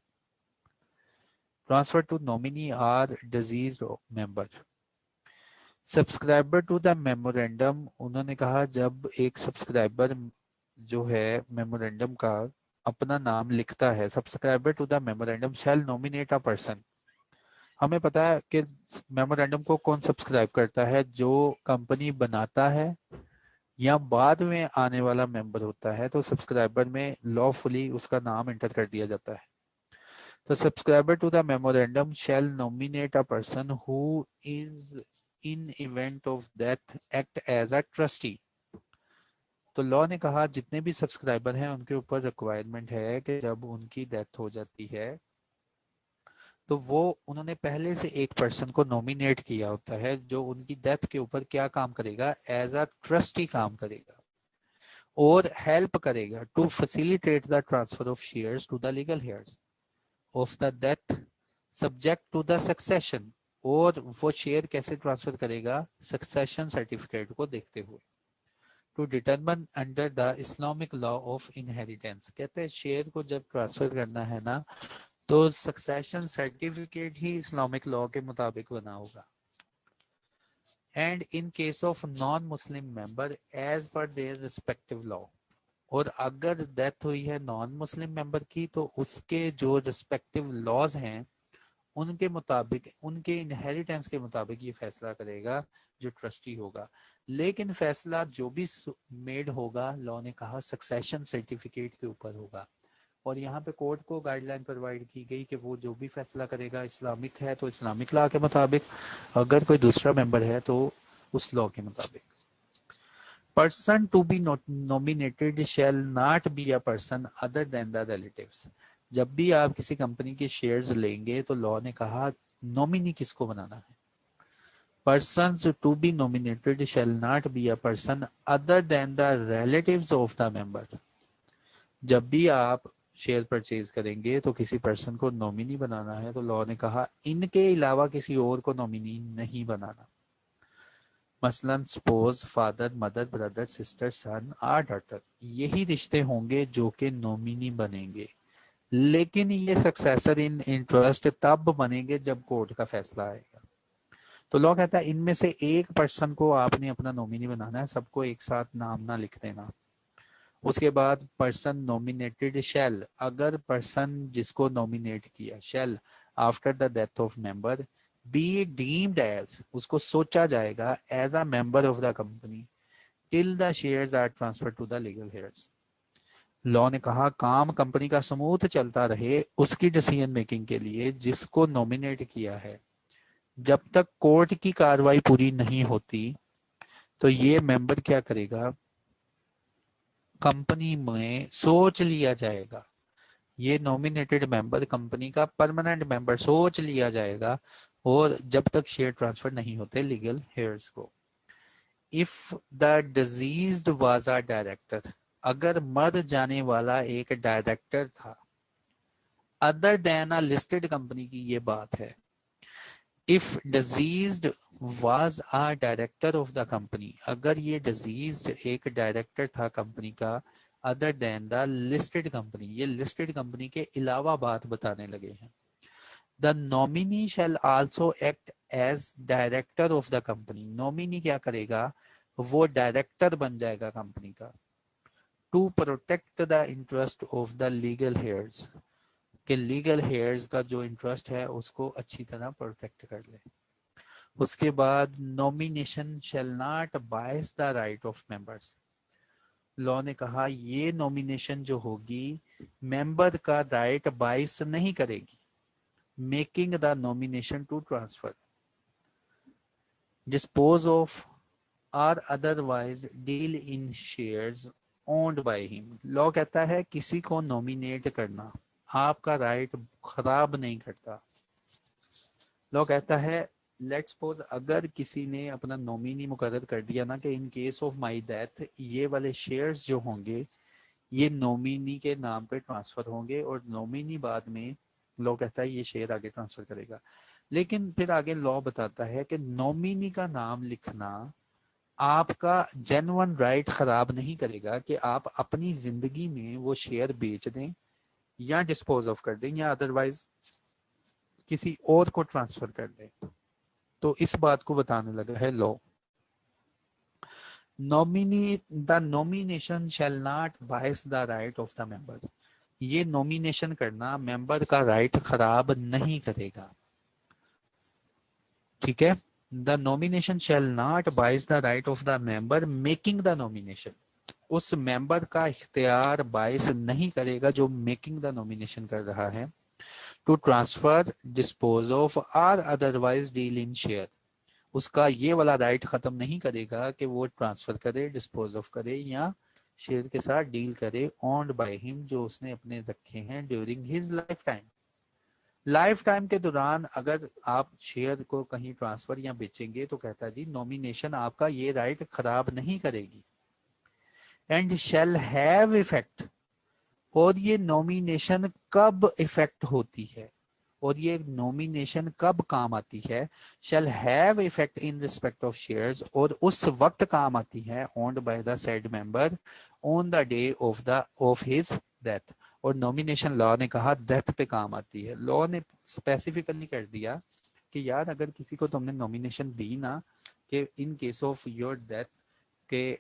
A: Transfer to nominee or deceased member, subscriber to the memorandum, उन्होंने कहा जब एक सब्सक्राइबर जो है मेमोरेंडम का अपना नाम लिखता है, subscriber to the memorandum shall nominate a person. हमें पता है कि मेमोरेंडम को कौन सब्सक्राइब करता है, जो कंपनी बनाता है या बाद में आने वाला मेंबर होता है, तो सब्सक्राइबर में लॉफुली उसका नाम एंटर कर दिया जाता है। तो subscriber to the memorandum shall nominate a person who is in event of death act as a trustee. तो लॉ ने कहा जितने भी सब्सक्राइबर हैं उनके ऊपर रिक्वायरमेंट है कि जब उनकी डेथ हो जाती है तो वो उन्होंने पहले से एक पर्सन को नॉमिनेट किया होता है जो उनकी डेथ के ऊपर क्या काम करेगा, एज अ ट्रस्टी काम करेगा और हेल्प करेगा to facilitate the transfer of shares to the legal heirs of the death subject to the succession. और वो शेयर कैसे ट्रांसफर करेगा, सक्सेशन सर्टिफिकेट को देखते हुए। To determine under the Islamic law of inheritance, कहते हैं शेयर को जब ट्रांसफर करना है ना तो सक्सेशन सर्टिफिकेट ही इस्लामिक लॉ के मुताबिक बना होगा। And in case of non Muslim member as per their respective law, और अगर डेथ हुई है नॉन मुस्लिम मेंबर की तो उसके जो रिस्पेक्टिव लॉज हैं उनके मुताबिक, उनके इनहेरिटेंस के मुताबिक ये फैसला करेगा जो ट्रस्टी होगा। लेकिन फैसला जो भी मेड होगा लॉ ने कहा सक्सेशन सर्टिफिकेट के ऊपर होगा। और यहाँ पे कोर्ट को गाइडलाइन प्रोवाइड की गई कि वो जो भी फैसला करेगा इस्लामिक है तो इस्लामिक लॉ के मुताबिक, अगर कोई दूसरा मेंबर है तो उस लॉ के मुताबिक। Person to be nominated shall not be a person other than the relatives. जब भी आप किसी कंपनी के शेयर्स लेंगे तो लॉ ने कहा नॉमिनी किसको बनाना है, persons to be nominated shall not be a person other than the relatives of the member। जब भी आप शेयर परचेज करेंगे तो किसी पर्सन को नॉमिनी बनाना है तो लॉ ने कहा इनके अलावा किसी और को नॉमिनी नहीं बनाना। मसलन suppose father mother brother sister son or daughter, यही रिश्ते होंगे जो कि नॉमिनी बनेंगे, लेकिन ये सक्सेसर इन इंटरेस्ट तब बनेंगे जब कोर्ट का फैसला आएगा। तो लॉ कहता है इनमें से एक पर्सन को आपने अपना नॉमिनी बनाना है, सबको एक साथ नाम ना लिख देना। उसके बाद पर्सन नॉमिनेटेड शैल, अगर पर्सन जिसको नॉमिनेट किया shall after the death of member be deemed as, उसको सोचा जाएगा as a member of the company till the shares are transfer to the legal heirs. Law ने कहा काम कंपनी का स्मूथ चलता रहे उसकी डिसीजन मेकिंग के लिए जिसको नॉमिनेट किया है, जब तक कोर्ट की कार्रवाई पूरी नहीं होती तो ये मेंबर क्या करेगा, कंपनी में सोच लिया जाएगा, ये नॉमिनेटेड मेंबर कंपनी का परमानेंट मेंबर सोच लिया जाएगा और जब तक शेयर ट्रांसफर नहीं होते लीगल हेयर्स को। If the deceased was a director, अगर मर जाने वाला एक डायरेक्टर था, other than a listed company की ये बात है। If deceased was a director of the company, अगर ये डिजीज्ड एक डायरेक्टर था कंपनी का, other than the listed company, ये लिस्टेड कंपनी के अलावा बात बताने लगे हैं। The nominee shall also act as director of the company, nominee क्या करेगा, वो डायरेक्टर बन जाएगा कंपनी का। To protect the interest of the legal heirs, के लीगल हेयर्स का जो इंटरेस्ट है उसको अच्छी तरह प्रोटेक्ट कर ले। उसके बाद nomination shall not bias the right of members, law ने कहा ये नॉमिनेशन जो होगी मेंबर का राइट बायस नहीं करेगी। Making the nomination to transfer dispose of or otherwise deal in shares owned by him, law कहता है किसी को नॉमिनेट करना आपका राइट खराब नहीं करता। लॉ कहता है लेट्स सपोज अगर किसी ने अपना नॉमिनी मुकर्रर कर दिया ना कि इन केस ऑफ माय डेथ ये वाले शेयर्स जो होंगे ये नॉमिनी के नाम पे ट्रांसफर होंगे और नॉमिनी बाद में लॉ कहता है ये शेयर आगे ट्रांसफर करेगा। लेकिन फिर आगे लॉ बताता है कि नॉमिनी का नाम लिखना आपका जेन्युइन राइट खराब नहीं करेगा कि आप अपनी जिंदगी में वो शेयर बेच दें या डिस्पोज ऑफ कर दें या अदरवाइज किसी और को ट्रांसफर कर दें। तो इस बात को बताने लगा है law. Nominee the nomination shall not bias the right of the member. ये नॉमिनेशन करना मेंबर का राइट खराब नहीं करेगा। ठीक है। The nomination shall not bias the right of the member making the nomination. उस मेंबर का इख्तियार बायस नहीं करेगा जो मेकिंग द नॉमिनेशन कर रहा है to transfer dispose of or otherwise deal in share. उसका ये वाला राइट खत्म नहीं करेगा कि वो ट्रांसफर करे डिस्पोज ऑफ करे या शेयर के साथ डील करे ओन्ड बाय हिम जो उसने अपने रखे हैं during his life time. Life time के दौरान अगर आप शेयर को कहीं ट्रांसफर या बेचेंगे तो कहता है जी नॉमिनेशन आपका ये राइट खराब नहीं करेगी। And shall have effect. और ये नॉमिनेशन कब इफेक्ट होती है और ये नॉमिनेशन कब काम आती है। Shall have effect in respect of shares और उस वक्त काम आती है owned by the said member on the day of his death. और नॉमिनेशन लॉ ने कहा डेथ पे काम आती है। लॉ ने स्पेसिफिकली कर दिया कि यार अगर किसी को तुमने नॉमिनेशन दी ना कि इन केस ऑफ योर डेथ के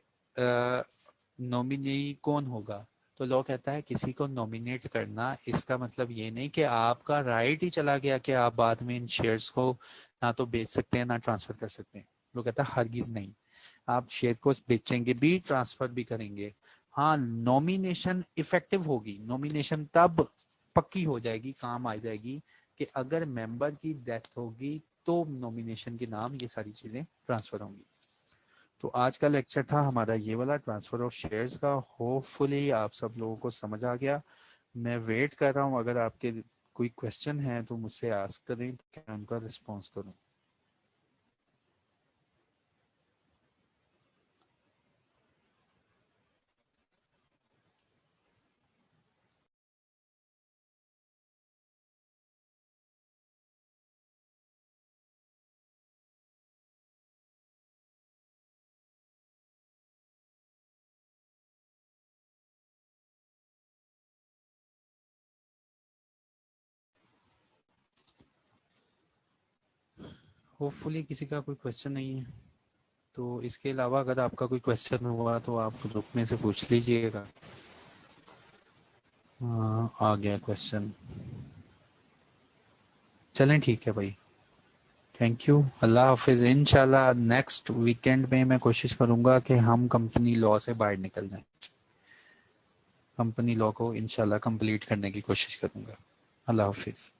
A: नॉमिनी कौन होगा तो लॉ कहता है किसी को नॉमिनेट करना इसका मतलब ये नहीं कि आपका राइट ही चला गया कि आप बाद में इन शेयर्स को ना तो बेच सकते हैं ना ट्रांसफर कर सकते हैं। लॉ कहता है हरगिज नहीं। आप शेयर को बेचेंगे भी ट्रांसफर भी करेंगे। हाँ नॉमिनेशन इफेक्टिव होगी। नॉमिनेशन तब पक्की हो जाएगी काम आ जाएगी कि अगर मेंबर की डेथ होगी तो नॉमिनेशन के नाम ये सारी चीजें ट्रांसफर होंगी। तो आज का लेक्चर था हमारा ये वाला ट्रांसफर ऑफ शेयर्स का। होपफुली आप सब लोगों को समझ आ गया। मैं वेट कर रहा हूँ अगर आपके कोई क्वेश्चन है तो मुझसे आस्क करें तो मैं उनका रिस्पॉन्स करूँ। होपफुली किसी का कोई क्वेश्चन नहीं है। तो इसके अलावा अगर आपका कोई क्वेश्चन हुआ तो आप ग्रुप में से पूछ लीजिएगा। हाँ आ गया क्वेश्चन। चलें ठीक है भाई। Thank you. अल्लाह हाफिज़। इंशाल्लाह नेक्स्ट वीकेंड में मैं कोशिश करूँगा कि हम कंपनी लॉ से बाहर निकल जाएं। कंपनी लॉ को इंशाल्लाह कंप्लीट करने की कोशिश करूँगा। अल्लाह हाफिज़।